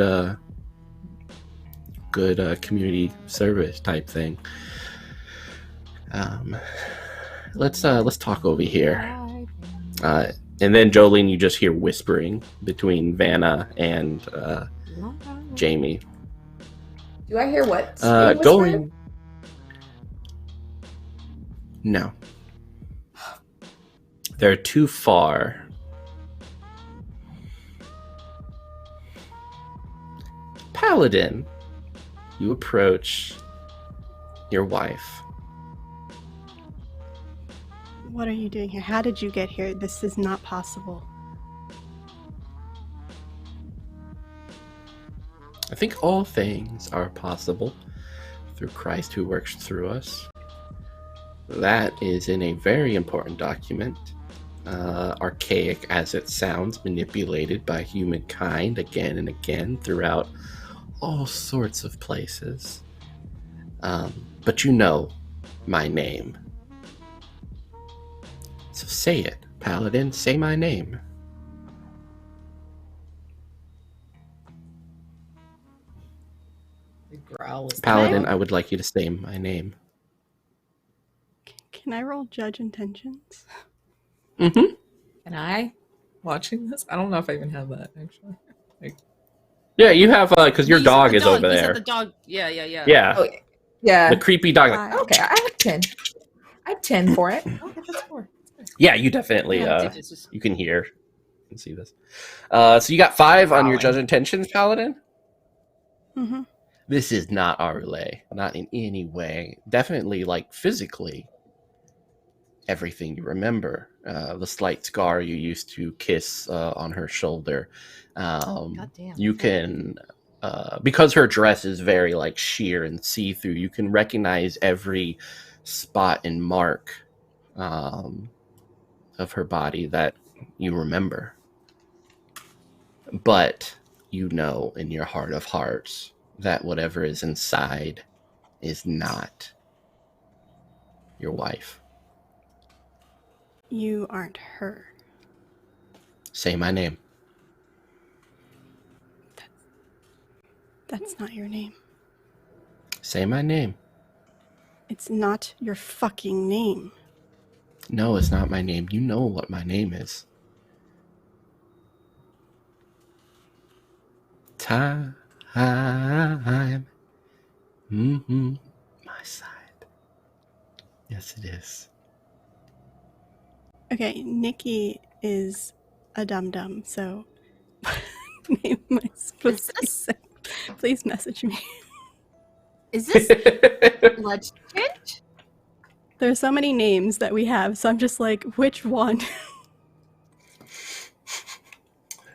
community service type thing. Let's talk over here. And then Jolene, you just hear whispering between Vanna and Jamie. Do I hear what? Going. No. They're too far. Paladin, you approach your wife. What are you doing here? How did you get here? This is not possible. I think all things are possible through Christ who works through us. That is in a very important document. Archaic as it sounds, manipulated by humankind again and again throughout all sorts of places. But you know my name. So say it, Paladin, say my name. Paladin, I would like you to say my name. Can I roll judge intentions? Mm-hmm. Can I? Watching this? I don't know if I even have that, actually. Yeah, you have, because your dog is over You there. said the dog. Yeah. Yeah. Oh, yeah. The creepy dog. Like, Okay, I have 10. I have 10 for it. Okay, that's 4. yeah, you definitely, Just- you can hear and see this. So you got 5 on your Growling. judge intentions, Paladin? Mm-hmm. This is not our relay. Not in any way. Definitely, like, physically. Everything you remember. The slight scar you used to kiss on her shoulder. Goddamn. You can, because her dress is very, like, sheer and see-through, you can recognize every spot and mark of her body that you remember. But you know in your heart of hearts that whatever is inside is not your wife. You aren't her. Say my name. That's not your name. Say my name. It's not your fucking name. No, it's not my name. You know what my name is. Time. My side. Yes, it is. Okay, Nikki is a dum-dum, so what name am I supposed to be saying? Please message me. Is this legend? There are so many names that we have, so I'm just like, which one?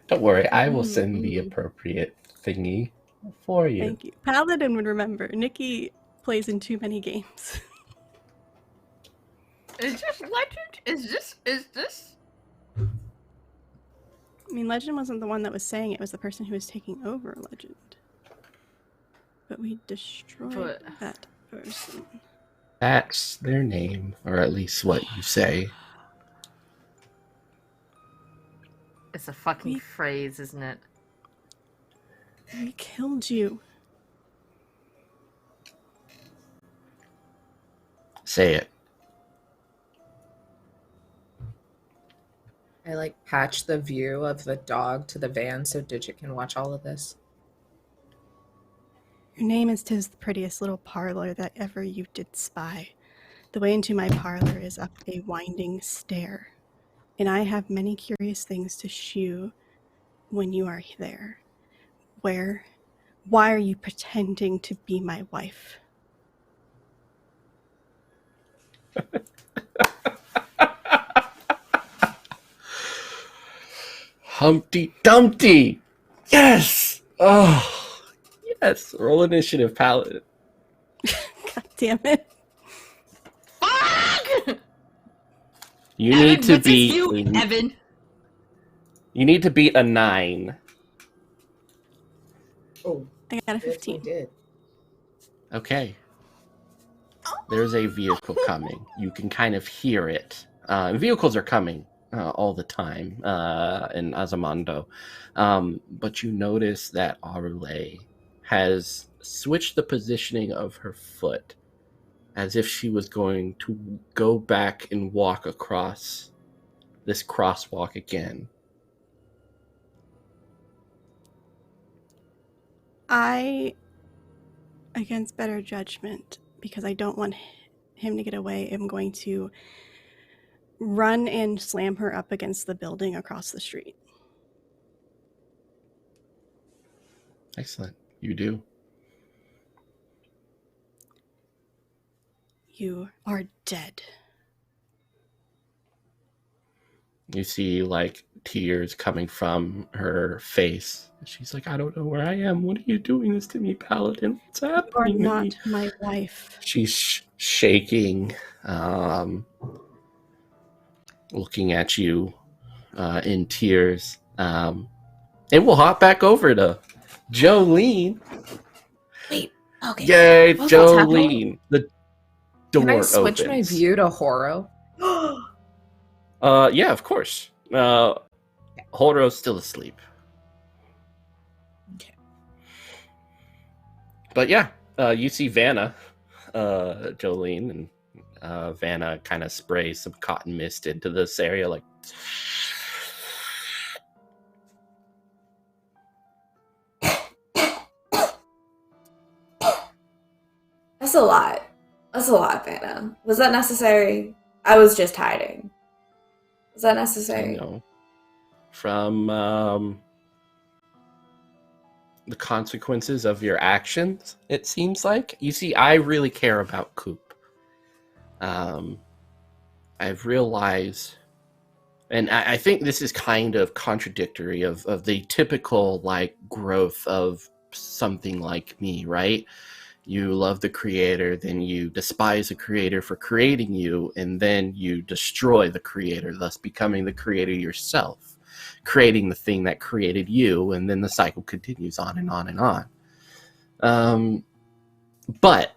Don't worry, I will send the appropriate thingy for you. Thank you. Paladin would remember. Nikki plays in too many games. Is this legend? Is this? I mean, Legend wasn't the one that was saying it. It was the person who was taking over Legend. But we destroyed that person. That's their name, or at least what you say. It's a fucking phrase, isn't it? We killed you. Say it. I like patch the view of the dog to the van so Digit can watch all of this. Your name is 'tis the prettiest little parlor that ever you did spy. The way into my parlor is up a winding stair, and I have many curious things to shew when you are there. Why are you pretending to be my wife? Humpty Dumpty! Yes! Oh, yes. Roll initiative, Paladin. God damn it. Fuck! You Evan, need to what's beat. you, Evan? You need to beat a 9. Oh, I got a 15. did. Okay. There's a vehicle coming. You can kind of hear it. Vehicles are coming all the time in Azamondo. But you notice that Arule has switched the positioning of her foot as if she was going to go back and walk across this crosswalk again. I, against better judgment, because I don't want him to get away, am going to run and slam her up against the building across the street. Excellent. You do. You are dead. You see, like, tears coming from her face. She's like, I don't know where I am. What are you doing this to me, Paladin? What's You are happening to not me? my wife. She's shaking, looking at you in tears. And we'll hop back over to Jolene. Wait, okay. Yay, What's happening? Jolene. The door Can I switch my opens. view to Horo? Yeah, of course. Horo's still asleep. Okay. But yeah, you see Vanna, Jolene, and Vanna kind of sprays some cotton mist into this area, like. That's a lot. That's a lot, Vanna. Was that necessary? I was just hiding. Was that I necessary? know. From the consequences of your actions, it seems like. You see, I really care about Coupe. I've realized, and I think this is kind of contradictory of the typical, like, growth of something like me, right? You love the creator, then you despise the creator for creating you, and then you destroy the creator, thus becoming the creator yourself, creating the thing that created you, and then the cycle continues on and on and on. But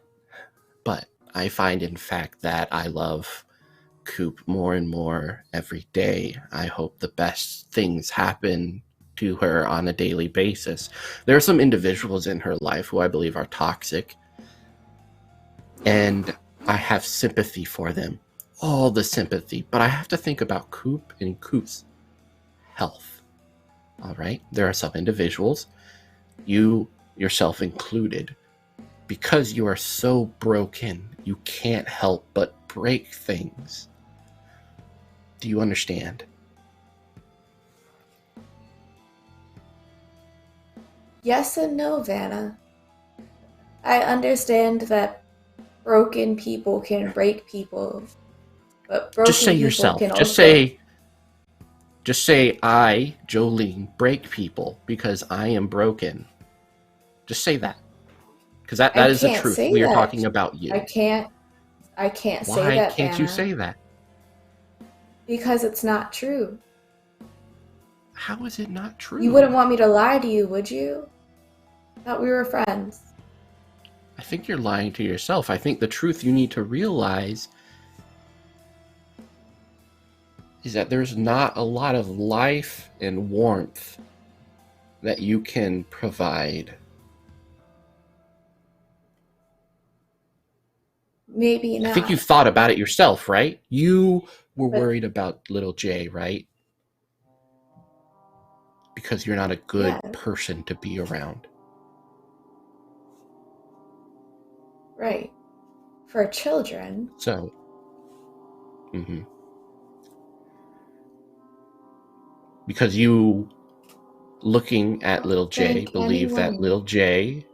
I find, in fact, that I love Coupe more and more every day. I hope the best things happen to her on a daily basis. There are some individuals in her life who I believe are toxic, and I have sympathy for them, all the sympathy, but I have to think about Coupe and Coupe's health. All right, there are some individuals, you yourself included, because you are so broken, you can't help but break things. Do you understand? Yes and no, Vanna. I understand that broken people can break people, but broken Just say people yourself. can Just also... say I, Jolene, break people because I am broken. Just say that. Because that is the can't truth. say We are that. talking about you. I can't say Why that, can't you Vanna. say that? Because it's not true. How is it not true? You wouldn't want me to lie to you, would you? Thought we were friends. I think you're lying to yourself. I think the truth you need to realize is that there's not a lot of life and warmth that you can provide. Maybe not. I think you've thought about it yourself, right? You were worried about little Jay, right? because you're not a good Yeah. person to be around. Right. For children. So, mhm. Because you, looking at little J, think believe that anyone- little J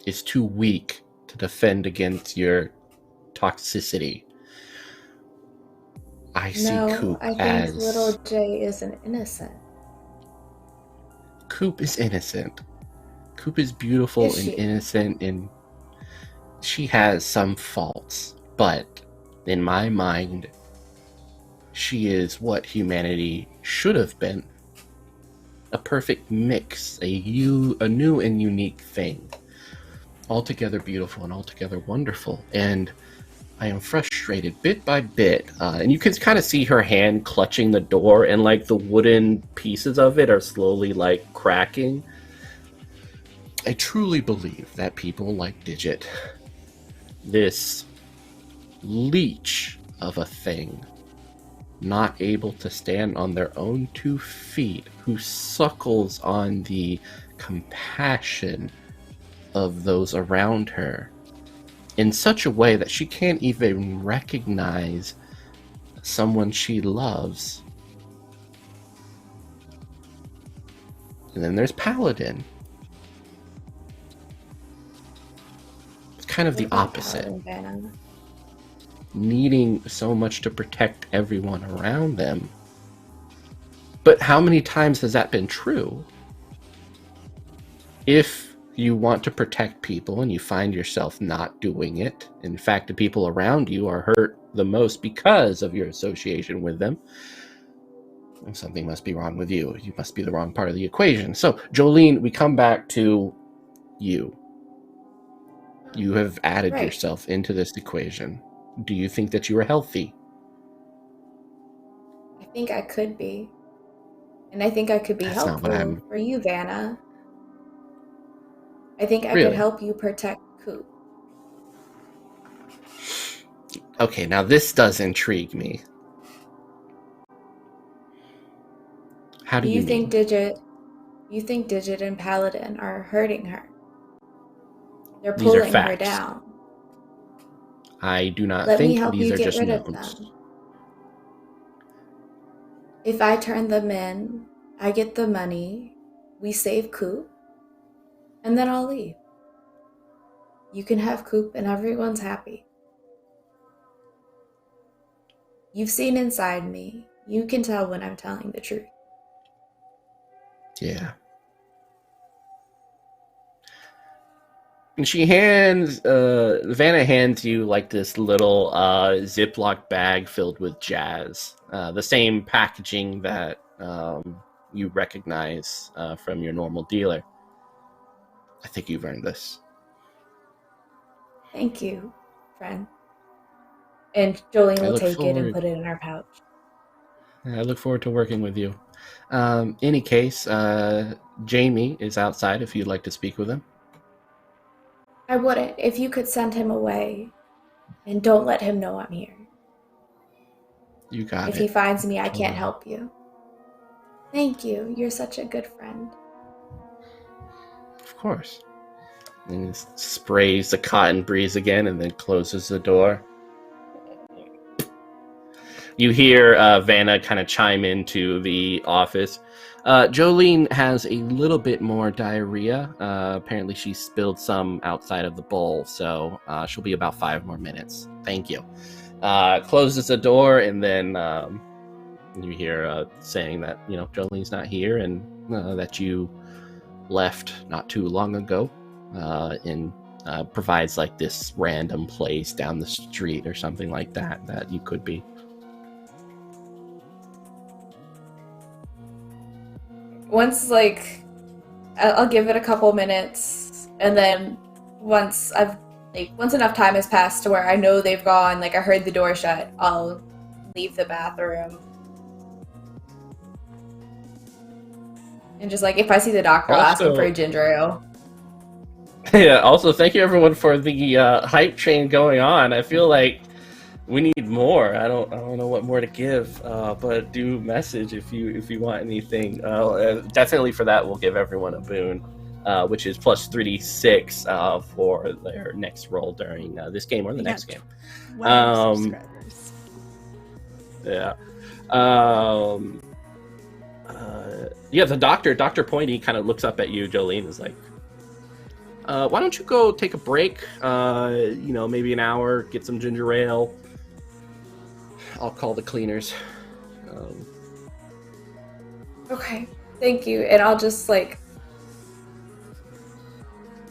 is too weak to defend against your toxicity. I see No, Coupe I think as... little J is an innocent. Coupe is innocent. Coupe is beautiful Is and she? innocent, and she has some faults, but in my mind, she is what humanity should have been. A perfect mix, a new and unique thing. Altogether beautiful and altogether wonderful. And I am frustrated bit by bit. And you can kind of see her hand clutching the door, and like the wooden pieces of it are slowly like cracking. I truly believe that people like Digit, this leech of a thing, not able to stand on their own 2 feet, who suckles on the compassion of those around her in such a way that she can't even recognize someone she loves. And then there's Paladin. It's kind of What the about opposite. Paladin, Vanna? Needing so much to protect everyone around them. But how many times has that been true? If you want to protect people and you find yourself not doing it, in fact, the people around you are hurt the most because of your association with them, then something must be wrong with you. You must be the wrong part of the equation. So, Jolene, we come back to you. You have added Right. yourself into this equation. Do you think that you are healthy? I think I could be. And I think I could be That's not what helpful for you, Vanna. I think I Really? could help you protect Coupe. Okay, now this does intrigue me. How do you mean? think Digit and Paladin are hurting her? They're These are pulling her facts. down. I do not Let me think help these you are get just rid of knowns. them. If I turn them in, I get the money, we save Coupe, and then I'll leave. You can have Coupe and everyone's happy. You've seen inside me. You can tell when I'm telling the truth. Yeah. And she hands, Vanna hands you like this little Ziploc bag filled with jazz. The same packaging that you recognize from your normal dealer. I think you've earned this. Thank you, friend. And Jolene I will look take it and forward- put it in her pouch. I look forward to working with you. Any case, Jamie is outside if you'd like to speak with him. I wouldn't if you could send him away and don't let him know I'm here. You got If it. he finds me, I can't Jolene. help you. Thank you. You're such a good friend. Of course. And he sprays the cotton breeze again and then closes the door. You hear Vanna kind of chime into the office. Jolene has a little bit more diarrhea. Apparently she spilled some outside of the bowl, so she'll be about 5 more minutes. Thank you. Closes the door, and then you hear saying that, Jolene's not here, and that you left not too long ago, and provides like this random place down the street or something like that you could be. Once, I'll give it a couple minutes, and then once enough time has passed to where I know they've gone, I heard the door shut, I'll leave the bathroom. And just, if I see the doctor, I'll ask him for a ginger ale. Yeah, also, thank you everyone for the hype train going on. I feel like We need more. I don't know what more to give. But do message if you want anything. Definitely for that, we'll give everyone a boon, which is plus 3d6 for their next roll during this game or the next game. 12 subscribers. Yeah. Yeah, the Dr. Pointy kind of looks up at you, Jolene, and is like, why don't you go take a break? Maybe an hour, get some ginger ale. I'll call the cleaners. Okay, thank you. And I'll just like...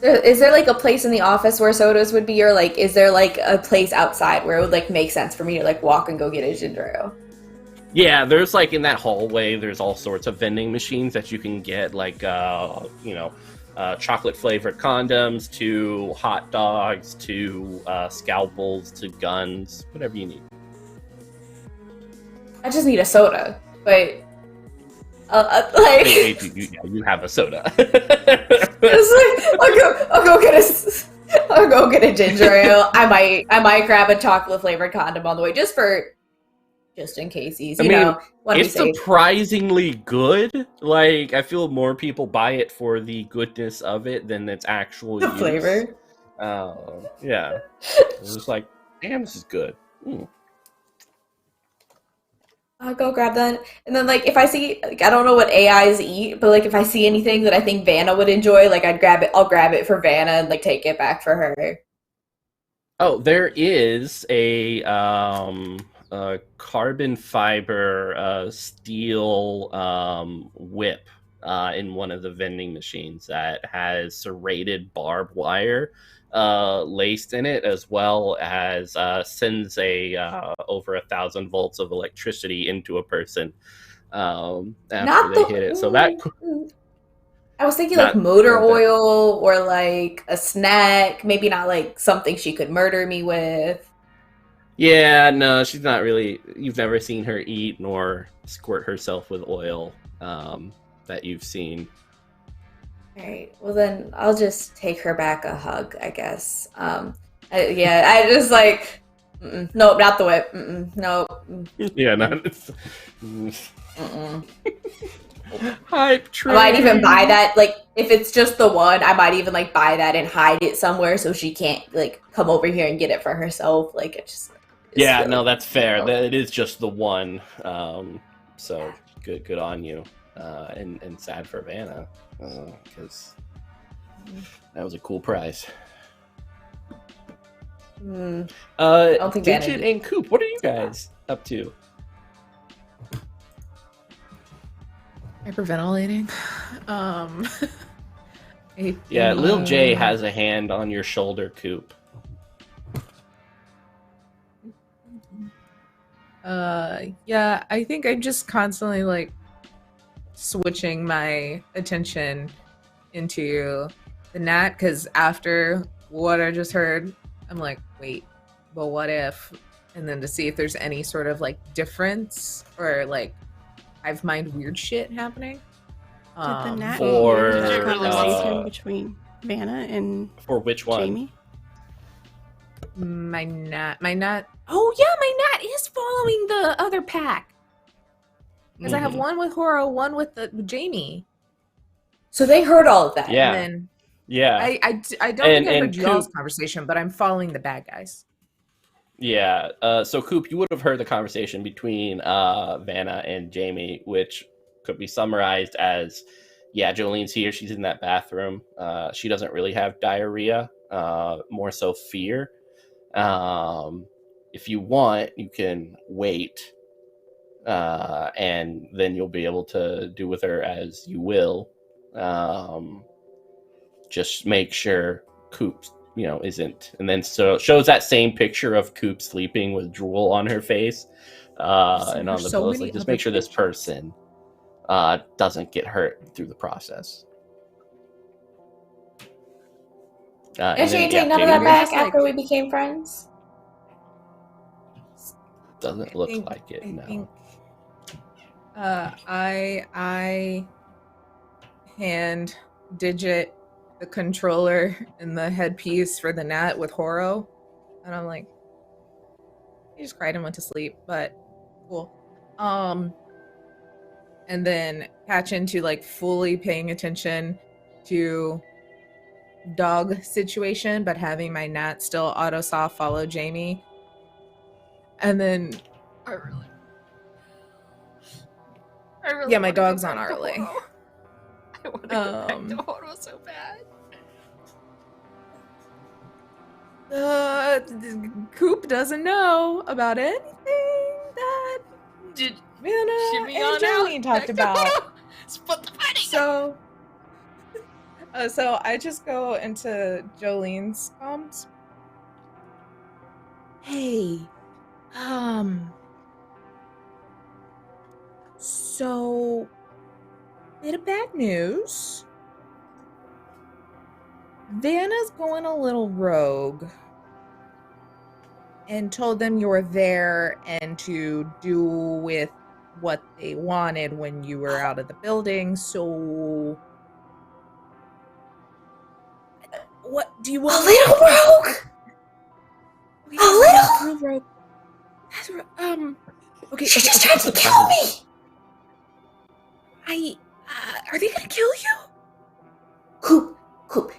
Is there like a place in the office where sodas would be, or like is there like a place outside where it would like make sense for me to like walk and go get a ginger ale? Yeah, there's like in that hallway, there's all sorts of vending machines that you can get, like chocolate flavored condoms to hot dogs to scalpels to guns, whatever you need. I just need a soda, but You have a soda. I'll go get a ginger ale. I might grab a chocolate flavored condom on the way just in case he's it's surprisingly good. Like, I feel more people buy it for the goodness of it than its actual use. Flavor. Yeah. It's just like, damn, this is good. I'll go grab that. And then, like, if I see, like, I don't know what AIs eat, but, like, if I see anything that I think Vanna would enjoy, like, I'll grab it for Vanna and, like, take it back for her. Oh, there is a carbon fiber steel whip in one of the vending machines that has serrated barbed wire laced in it, as well as sends over 1,000 volts of electricity into a person after they hit it. So that I was thinking like motor oil or like a snack, maybe not like something she could murder me with. Yeah, no, she's not really. You've never seen her eat nor squirt herself with oil that you've seen. All right. Well, then I'll just take her back a hug, I guess. I just like, nope, not the whip. Nope. Yeah, no. Hype train. I might even buy that. Like, if it's just the one, I might even like buy that and hide it somewhere so she can't like come over here and get it for herself. Like, it just. Yeah, no, that's fair. It is just the one. So good on you. And sad for Vanna, because that was a cool prize. I don't think Digit and Coupe, what are you guys up to? Hyperventilating. Yeah, Lil J has a hand on your shoulder, Coupe. Yeah, I think I'm just constantly like switching my attention into the gnat, because after what I just heard, I'm like, wait, but what if? And then to see if there's any sort of like difference or like hive mind weird shit happening. Did the gnat for hear the conversation between Vanna and for which one? Jamie? My gnat. Oh yeah, my gnat is following the other pack. Because I have one with Horo, one with Jamie. So they heard all of that. Yeah. And then, yeah. I don't think I heard y'all's conversation, but I'm following the bad guys. Yeah. So Coupe, you would have heard the conversation between Vanna and Jamie, which could be summarized as, yeah, Jolene's here. She's in that bathroom. She doesn't really have diarrhea, more so fear. If you want, you can wait, and then you'll be able to do with her as you will. Just make sure Coupe, isn't. And then so shows that same picture of Coupe sleeping with drool on her face, and on the pillow. Like, just make sure this person doesn't get hurt through the process. And she ain't take none of that back after we became friends? Doesn't look like it, no. Think, I hand Digit the controller and the headpiece for the gnat with Horo, and I'm like, He just cried and went to sleep, but cool. And then patch into like fully paying attention to dog situation, but having my Nat still auto soft follow Jamie. And then I really yeah, my wanna dog's go on back to Arlie. Horo. I want to go back to Horo so bad. Coupe doesn't know about anything that Did Vanna shimmy and on Jolene out, talked back to about. Horo. Split the party. So I just go into Jolene's comms. Hey, so bit of bad news. Vanna's going a little rogue and told them you were there and to do with what they wanted when you were out of the building. So what do you want? A little rogue. A little. Real rogue. That's okay. She just tried to kill me. Are they gonna kill you? Coupe.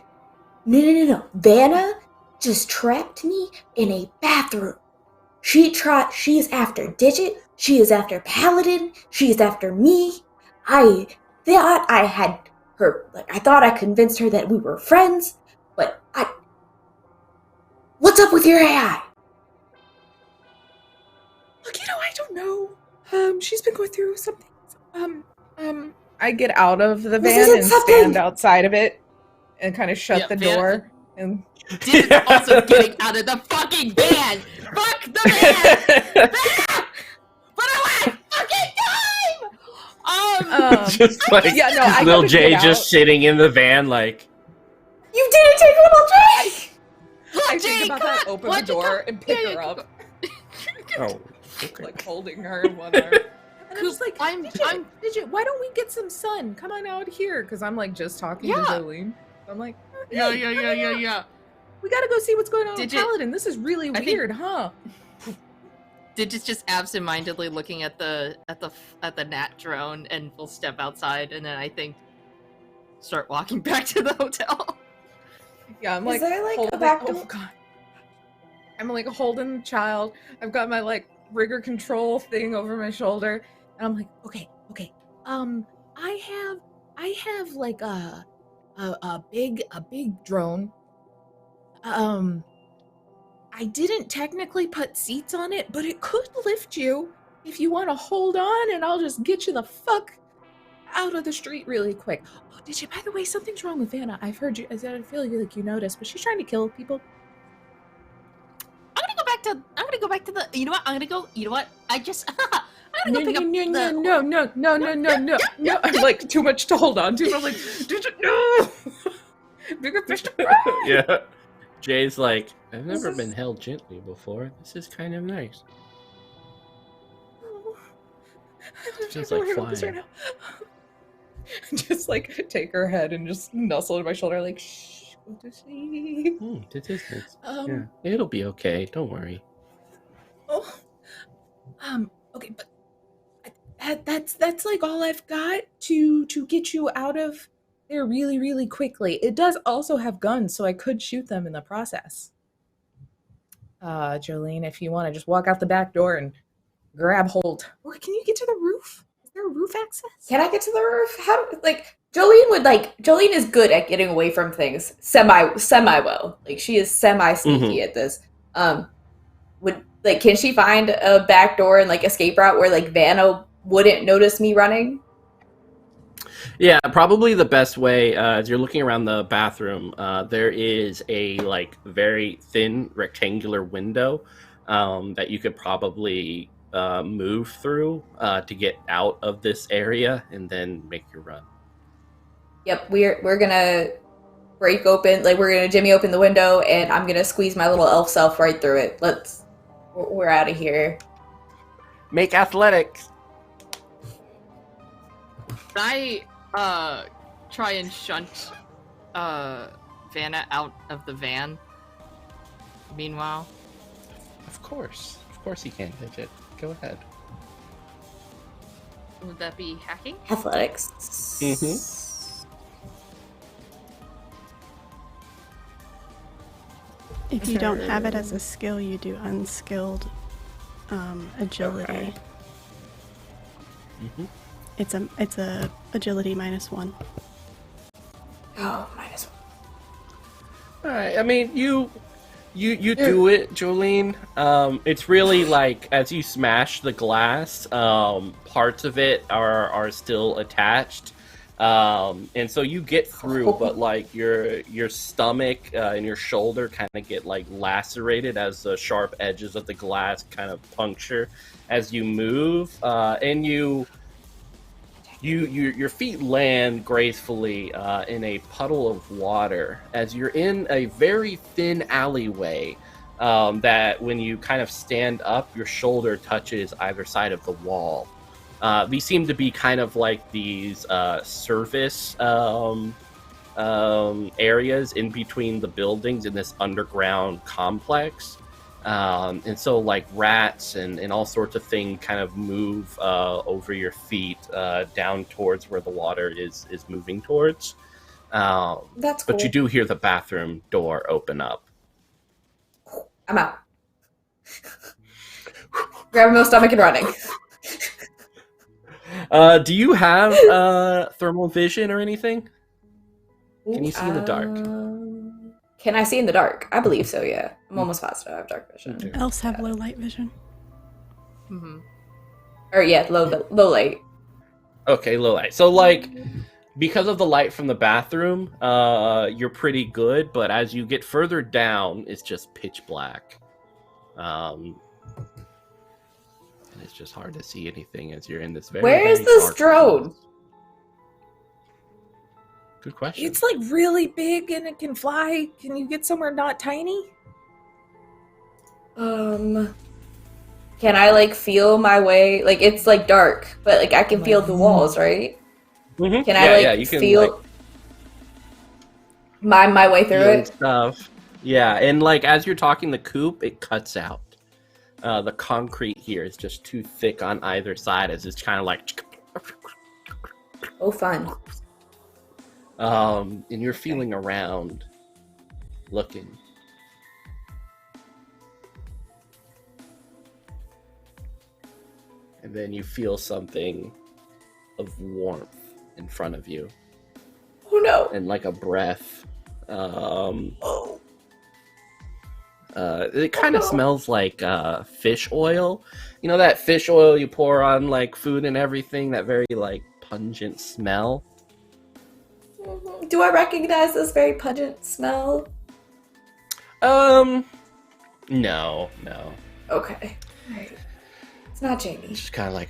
No. Vanna just trapped me in a bathroom. She is after Digit. She is after Paladin. She is after me. I thought I had her. Like, I thought I convinced her that we were friends. But what's up with your AI? Look, I don't know. She's been going through something. I get out of the van and stand outside of it and kind of shut the door. And Digit's also getting out of the fucking van. Fuck the van. But I want fucking time. Just like Lil J just sitting in the van, like you didn't take Little J. I think about that. Open the door and pick her up. oh, okay. Like holding her in one arm. And I'm just like, Digit, why don't we get some sun? Come on out here, because I'm like just talking to Jolene. I'm like, yeah. We gotta go see what's going on with Paladin. This is really weird, huh? Digit's just absentmindedly looking at the Nat drone, and we'll step outside, and then I think start walking back to the hotel. Yeah, I'm like, is there like holding, a back door? Oh god. I'm like holding the child. I've got my like rigor control thing over my shoulder, and I'm like, okay. I have like a big drone. I didn't technically put seats on it, but it could lift you if you want to hold on, and I'll just get you the fuck out of the street really quick. Oh, did you? By the way, something's wrong with Vanna. I've heard you. I feel like you noticed, but she's trying to kill people. I'm gonna go back to the. You know what? I'm just. I'm gonna go pick up No. I'm like too much to hold on to. I'm like, no. Bigger fish to fry. Yeah. Jay's like, I've never been held gently before. This is kind of nice. Feels like flying. Right just like take her head and just nuzzle to my shoulder, like, shh, go to sleep. This is nice. Yeah, it'll be okay. Don't worry. Okay, but that's like all I've got to get you out of there really, really quickly. It does also have guns, so I could shoot them in the process. Jolene, if you want to just walk out the back door and grab hold. Or can you get to the roof? Is there a roof access? Can I get to the roof? Jolene is good at getting away from things semi well. Like, she is semi sneaky at this. Can she find a back door and like escape route where like Vanna wouldn't notice me running? Yeah, probably the best way, as you're looking around the bathroom, there is a like very thin rectangular window that you could probably move through to get out of this area and then make your run. Yep, we're gonna break open, like we're gonna jimmy open the window, and I'm gonna squeeze my little elf self right through it. We're out of here. Make athletics. I try and shunt Vanna out of the van. Meanwhile, of course. course he can, Digit. Go ahead. Would that be hacking? Athletics. If you don't have it as a skill, you do unskilled agility. Okay. It's a agility -1. Oh, -1. All right. I mean, you do it, Jolene. It's really like as you smash the glass, parts of it are still attached, and so you get through. But like your stomach and your shoulder kind of get like lacerated as the sharp edges of the glass kind of puncture as you move, and your feet land gracefully in a puddle of water as you're in a very thin alleyway that when you kind of stand up, your shoulder touches either side of the wall. These seem to be kind of like these surface areas in between the buildings in this underground complex. And so like rats and all sorts of things kind of move over your feet down towards where the water is moving towards. That's cool. But you do hear the bathroom door open up. I'm out. Grabbing my stomach and running. Do you have thermal vision or anything? Can you see in the dark? Can I see in the dark? I believe so, yeah. I'm almost positive I have dark vision. Elves have low light vision. Mm-hmm. Or yeah, low light. Okay, low light. So like, because of the light from the bathroom, you're pretty good. But as you get further down, it's just pitch black. And it's just hard to see anything as you're in this very. Where is very this dark drone? place. Good question. It's like really big and it can fly. Can you get somewhere not tiny? Can I like feel my way? Like it's like dark, but like I can feel the walls, right? Mm-hmm. Can I like you can, feel like, mime my way through feel it? stuff. Yeah, and like as you're talking the Coupe, it cuts out. The concrete here is just too thick on either side as it's kind of like. Oh, fun. And you're feeling around, looking. And then you feel something of warmth in front of you. Oh no. And like a breath. It kind of smells like fish oil. You know that fish oil you pour on like food and everything? That very like pungent smell? Do I recognize this very pungent smell? No. Okay. Alright. It's not Jamie. It's just kind of like.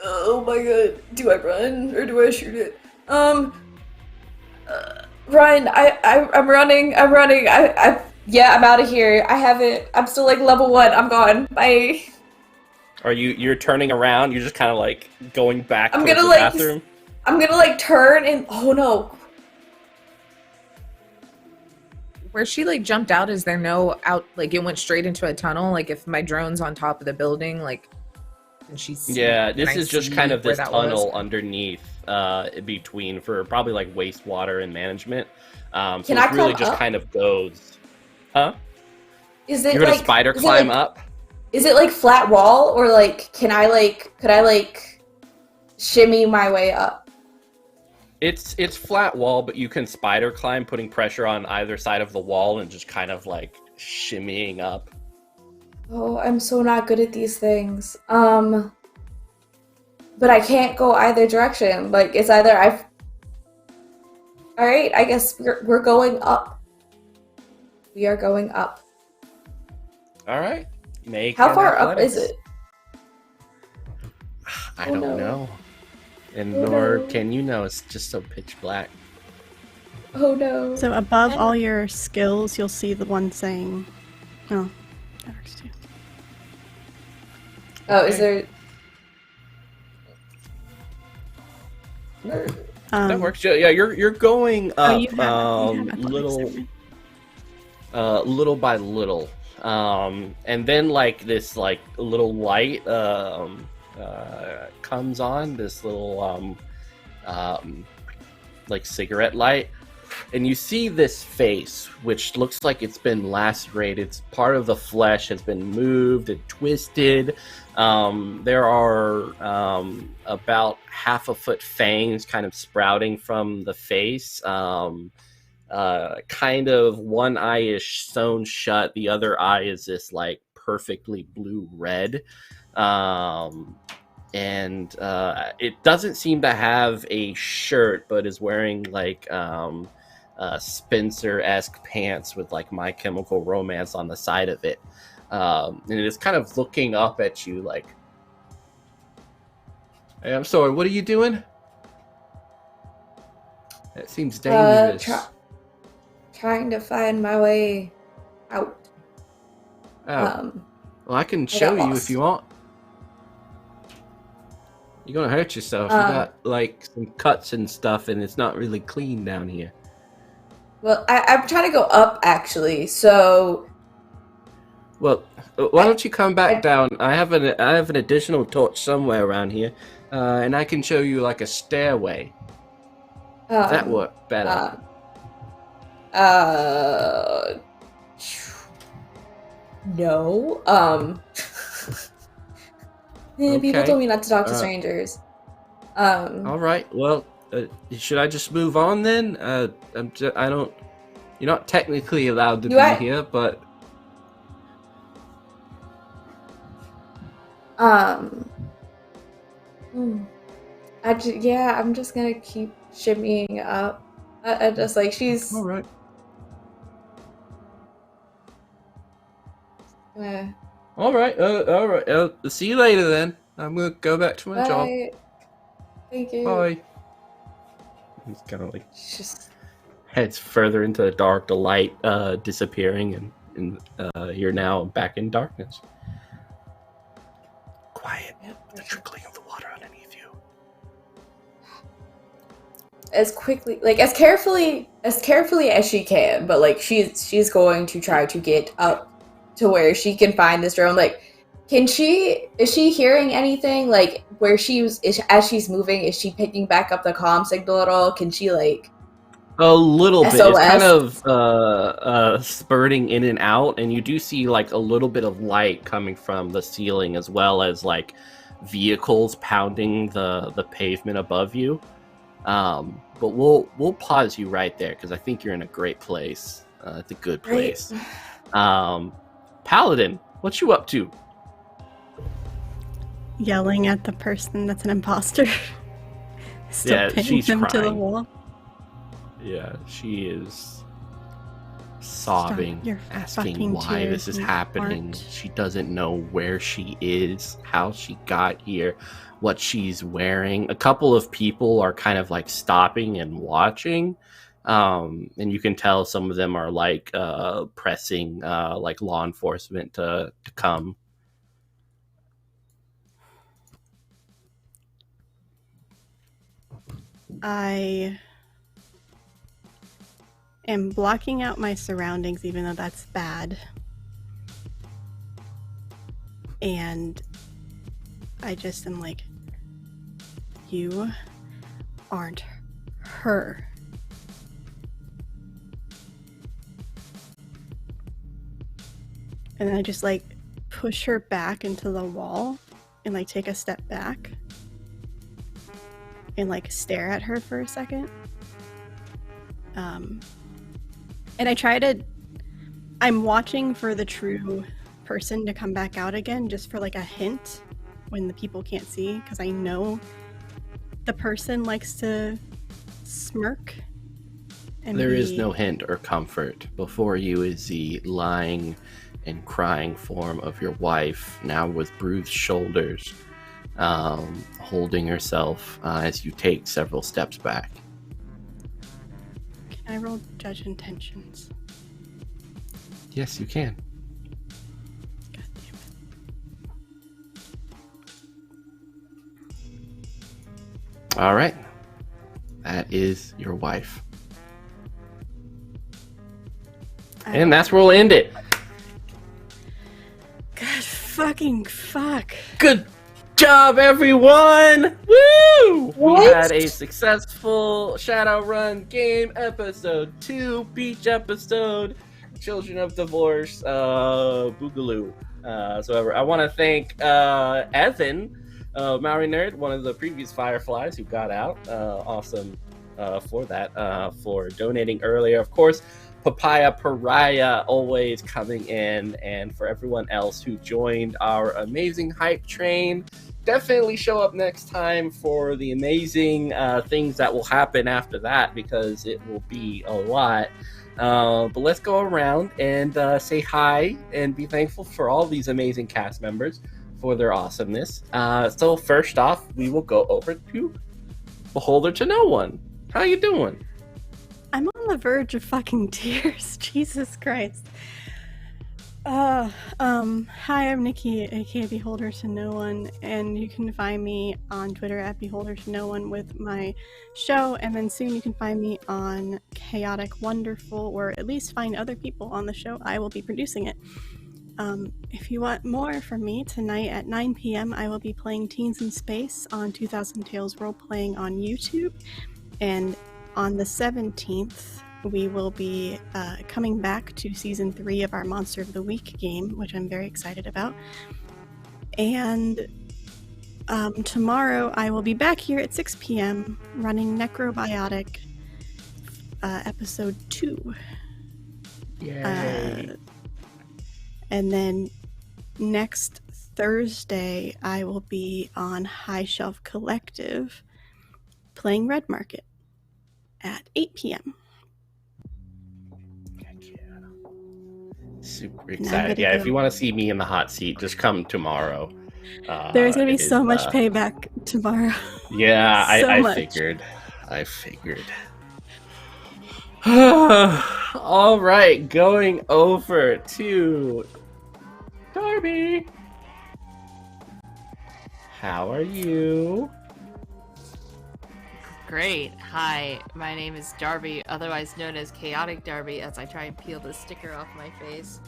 Oh my god. Do I run or do I shoot it? Run. I'm running. Yeah, I'm out of here. I haven't. I'm still like level 1. I'm gone. Bye. Are you're turning around? You're just kind of like going back I'm towards gonna the like. bathroom? I'm gonna like turn and. Oh no. Where she like jumped out, is there no out? Like it went straight into a tunnel. Like if my drone's on top of the building, like, and she's. Yeah, this is just kind of this that tunnel was? underneath, between for probably like wastewater and management. So Can it I really climb just up? kind of goes. Huh? Is it You're gonna like spider is it, climb like- up? Is it like flat wall or like could I like shimmy my way up? It's flat wall, but you can spider climb, putting pressure on either side of the wall and just kind of like shimmying up. Oh, I'm so not good at these things. But I can't go either direction. Like it's either I've. All right, I guess we're going up. We are going up. All right. Make How an far up athletics. is it? I Oh, don't no. know. And Oh, nor no. can you know. It's just so pitch black. Oh no. So above all your skills, you'll see the one saying, "Oh, that works too." Oh, is there? That works. Yeah, you're going up you have athletics, little by little, and then like this like little light comes on, this little like cigarette light, and you see this face which looks like it's been lacerated. It's part of the flesh has been moved and twisted. There are about half a foot fangs kind of sprouting from the face. Kind of one eye is sewn shut, the other eye is this like perfectly blue red. And it doesn't seem to have a shirt, but is wearing like Spencer-esque pants with like My Chemical Romance on the side of it. And it is kind of looking up at you like, hey, I'm sorry, what are you doing? That seems dangerous. Trying to find my way out. Oh. Well, I can show you if you want. You're gonna hurt yourself. You got like some cuts and stuff, and it's not really clean down here. Well, I'm trying to go up actually, so. Well, why don't you come back down? I have an additional torch somewhere around here, and I can show you like a stairway. That worked better. No. Okay. People told me not to talk to strangers. All right. Well, should I just move on then? You're not technically allowed to be here, but. I'm just gonna keep shimmying up. I just like she's. All right. All right. See you later then. I'm gonna go back to my job. Thank you. Bye. He's kind of like just heads further into the dark, the light disappearing, and you're now back in darkness. Quiet. The trickling of the water underneath you. As carefully as she can, but like she's going to try to get up to where she can find this drone. Like, is she hearing anything? Like, where as she's moving, is she picking back up the comm signal at all? Can she like a little bit? SOS? It's kind of spurting in and out, and you do see like a little bit of light coming from the ceiling, as well as like vehicles pounding the pavement above you. But we'll pause you right there because I think you're in a great place. It's a good place. Paladin, what you up to? Yelling at the person that's an imposter. Still pinning she's him crying to the wall. Yeah, she is sobbing, Your asking why this is happening. She doesn't know where she is, how she got here, what she's wearing. A couple of people are kind of like stopping and watching. And you can tell some of them are like pressing like law enforcement to come. I am blocking out my surroundings, even though that's bad. And I just am like, you aren't her. And then I just like push her back into the wall and like take a step back and like stare at her for a second. And I'm watching for the true person to come back out again, just for like a hint when the people can't see, because I know the person likes to smirk. And there is no hint or comfort. Before you is the lying and crying form of your wife, now with bruised shoulders, holding herself as you take several steps back. Can I roll judge intentions? Yes, you can. God damn it. All right. is your wife. And that's where we'll end it. God fucking fuck. Good job, everyone! Woo! What? We had a successful Shadowrun game, episode 2, beach episode, Children of Divorce, Boogaloo. So I want to thank Evan, Maori Nerd, one of the previous Fireflies who got out. Awesome for that, for donating earlier. Of course, Papaya Pariah always coming in, and for everyone else who joined our amazing hype train, definitely show up next time for the amazing things that will happen after that, because it will be a lot. But let's go around and say hi and be thankful for all these amazing cast members for their awesomeness. So first off, we will go over to Beholder to No One. How you doing? I'm on the verge of fucking tears. Jesus Christ. Hi, I'm Nikki, aka Beholder to No One, and you can find me on Twitter at Beholder to No One with my show, and then soon you can find me on Chaotic Wonderful, or at least find other people on the show. I will be producing it. If you want more from me, tonight at 9 p.m. I will be playing Teens in Space on 2000 Tales Roleplaying on YouTube, and on the 17th, we will be coming back to Season 3 of our Monster of the Week game, which I'm very excited about. And tomorrow, I will be back here at 6 p.m. running Necrobiotic Episode 2. Yay! And then next Thursday, I will be on High Shelf Collective playing Red Market at 8 p.m. Super excited. Yeah, if you want to see me in the hot seat, just come tomorrow. There's going to be so much payback tomorrow. Yeah, So I much. figured. All right, going over to Darby. How are you? Great. Hi, my name is Darby, otherwise known as Chaotic Darby, as I try and peel the sticker off my face.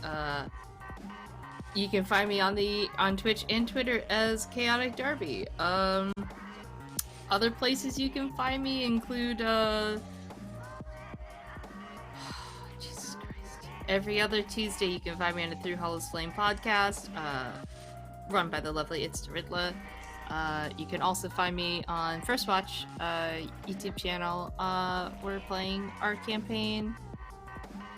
You can find me on Twitch and Twitter as Chaotic Darby. Other places you can find me include Jesus Christ. Every other Tuesday you can find me on the Through Hollows Flame podcast, run by the lovely It's Ridla. You can also find me on First Watch YouTube channel. We're playing our campaign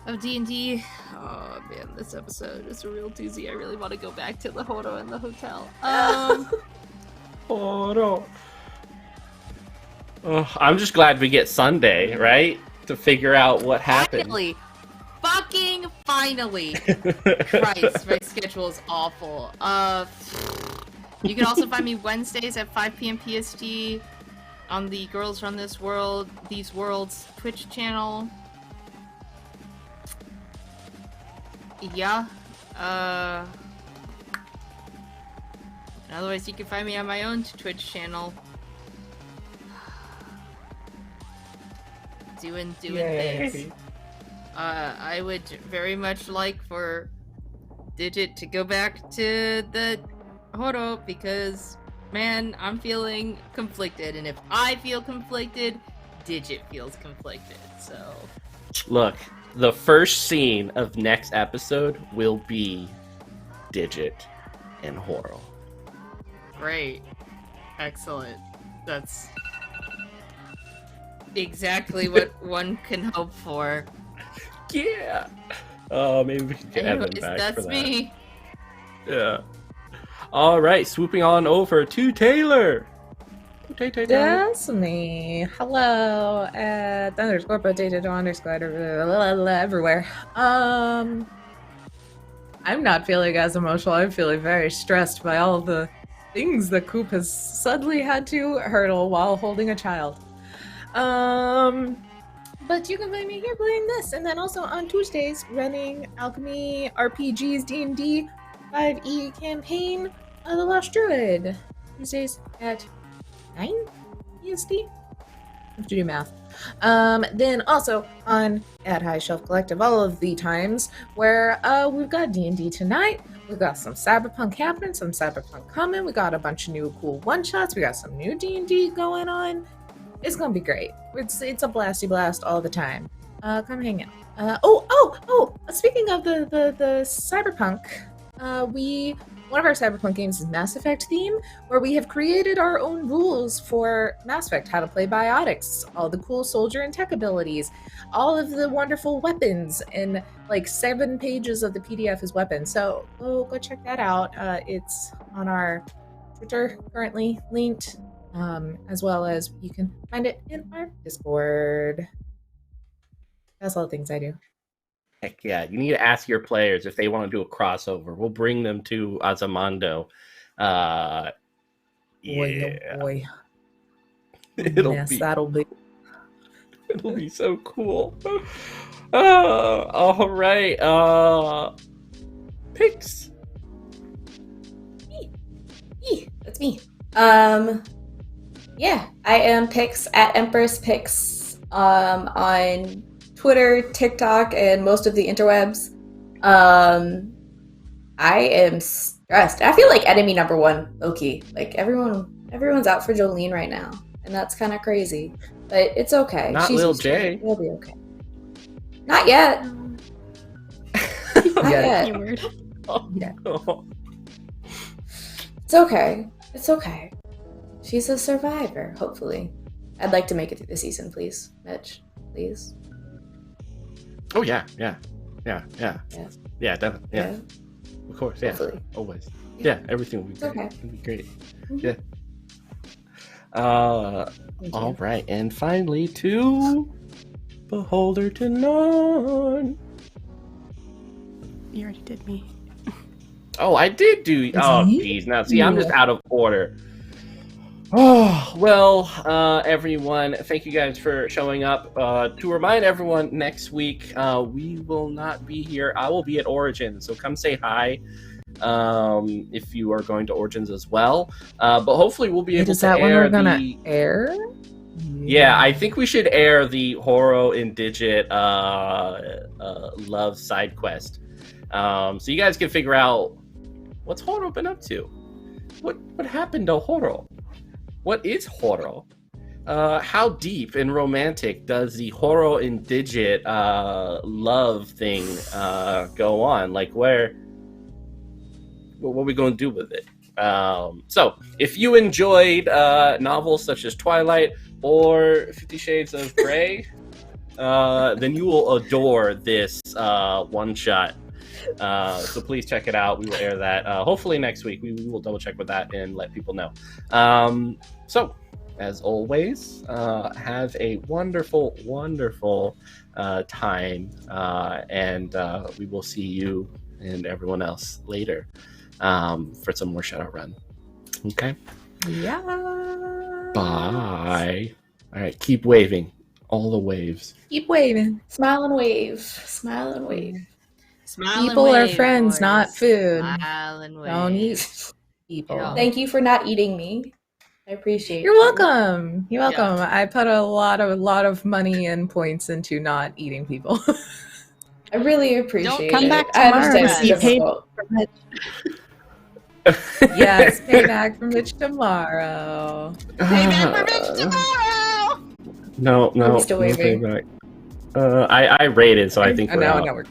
of D&D. Oh man, this episode is a real doozy. I really want to go back to the Horo in the hotel. Horo. I'm just glad we get Sunday, right? To figure out what happened. Finally! Fucking finally! Christ, my schedule is awful. You can also find me Wednesdays at 5 p.m. PST on the Girls Run These Worlds Twitch channel. Yeah. Otherwise, you can find me on my own Twitch channel. Doing things. I would very much like for Digit to go back to the Horo, because man, I'm feeling conflicted, and if I feel conflicted, Digit feels conflicted. So Look, the first scene of next episode will be Digit and Horo. great. Excellent. That's exactly what one can hope for. Yeah. Maybe we can get Evan Anyways, back that's for that. me. Yeah. All right, swooping on over to Taylor. Taylor. That's me. Hello at underscore potato underscore everywhere. I'm not feeling as emotional. I'm feeling very stressed by all the things that Coupe has suddenly had to hurdle while holding a child. But you can find me here playing this, and then also on Tuesdays running Alchemy RPG's D&D 5e campaign The Lost Druid. Tuesdays at 9 EST. have to do math. Then also on at High Shelf Collective, all of the times where we've got D&D tonight. We've got some cyberpunk happening, some cyberpunk coming. We got a bunch of new cool one-shots. We got some new D&D going on. It's gonna be great. It's a blasty blast all the time. Come hang out. Speaking of the cyberpunk, one of our cyberpunk games is Mass Effect theme, where we have created our own rules for Mass Effect, how to play biotics, all the cool soldier and tech abilities, all of the wonderful weapons, and like 7 pages of the PDF is weapons. So go check that out. It's on our Twitter currently linked, as well as you can find it in our Discord. That's all the things I do. Heck yeah, you need to ask your players if they want to do a crossover. We'll bring them to Azamondo. Boy, Yeah. oh boy. It'll be so cool. All right. Picks. That's me. Yeah, I am Pix at Empress Pix on Twitter, TikTok, and most of the interwebs. I am stressed. I feel like enemy number one, low-key. Like everyone's out for Jolene right now, and that's kind of crazy. But it's okay. Not She's Lil used to it. J. We'll be okay. Not yet. Not yet. Keyword. Yeah. It's okay. It's okay. She's a survivor, hopefully. I'd like to make it through the season, please. Mitch, please. Oh yeah. Yeah. Yeah, definitely. Yeah. Of course, yeah. Hopefully. Always. Yeah, everything will be great. Okay. It'll be great. Mhm. Yeah. All right, and finally to Beholder to None. You already did me. Oh, I did do. Is Oh, me? geez. Now, see, I'm just out of order. Oh, well, everyone, thank you guys for showing up. To remind everyone, next week, we will not be here. I will be at Origins, so come say hi if you are going to Origins as well. But hopefully we'll be able Is to that when air we're gonna the... air? Yeah, I think we should air the Horo Indigit love side quest. So you guys can figure out what's Horo been up to. What happened to Horo? What is Horo? How deep and romantic does the Horo Indigit love thing go on? Like what are we going to do with it? So if you enjoyed novels such as Twilight or 50 Shades of Grey, then you will adore this one shot. So please check it out. We will air that hopefully next week. We will double check with that and let people know. So as always, have a wonderful time, and we will see you and everyone else later for some more Shadowrun. Okay. Yeah. Bye. All right. Keep waving. All the waves. Keep waving. Smile and wave. Smile and wave. Smile People and are wave, friends, boys. not food. Smile and wave. Don't eat people. Yeah. Thank you for not eating me. I appreciate You're you. welcome. You're welcome. I put a lot of money and points into not eating people. I really appreciate come it. back I tomorrow understand to it's be paid. difficult. Yes, pay back from Mitch tomorrow. Pay back for Mitch tomorrow! No, Are we still no waving? payback. I rated, so I think Oh, we're now out. we're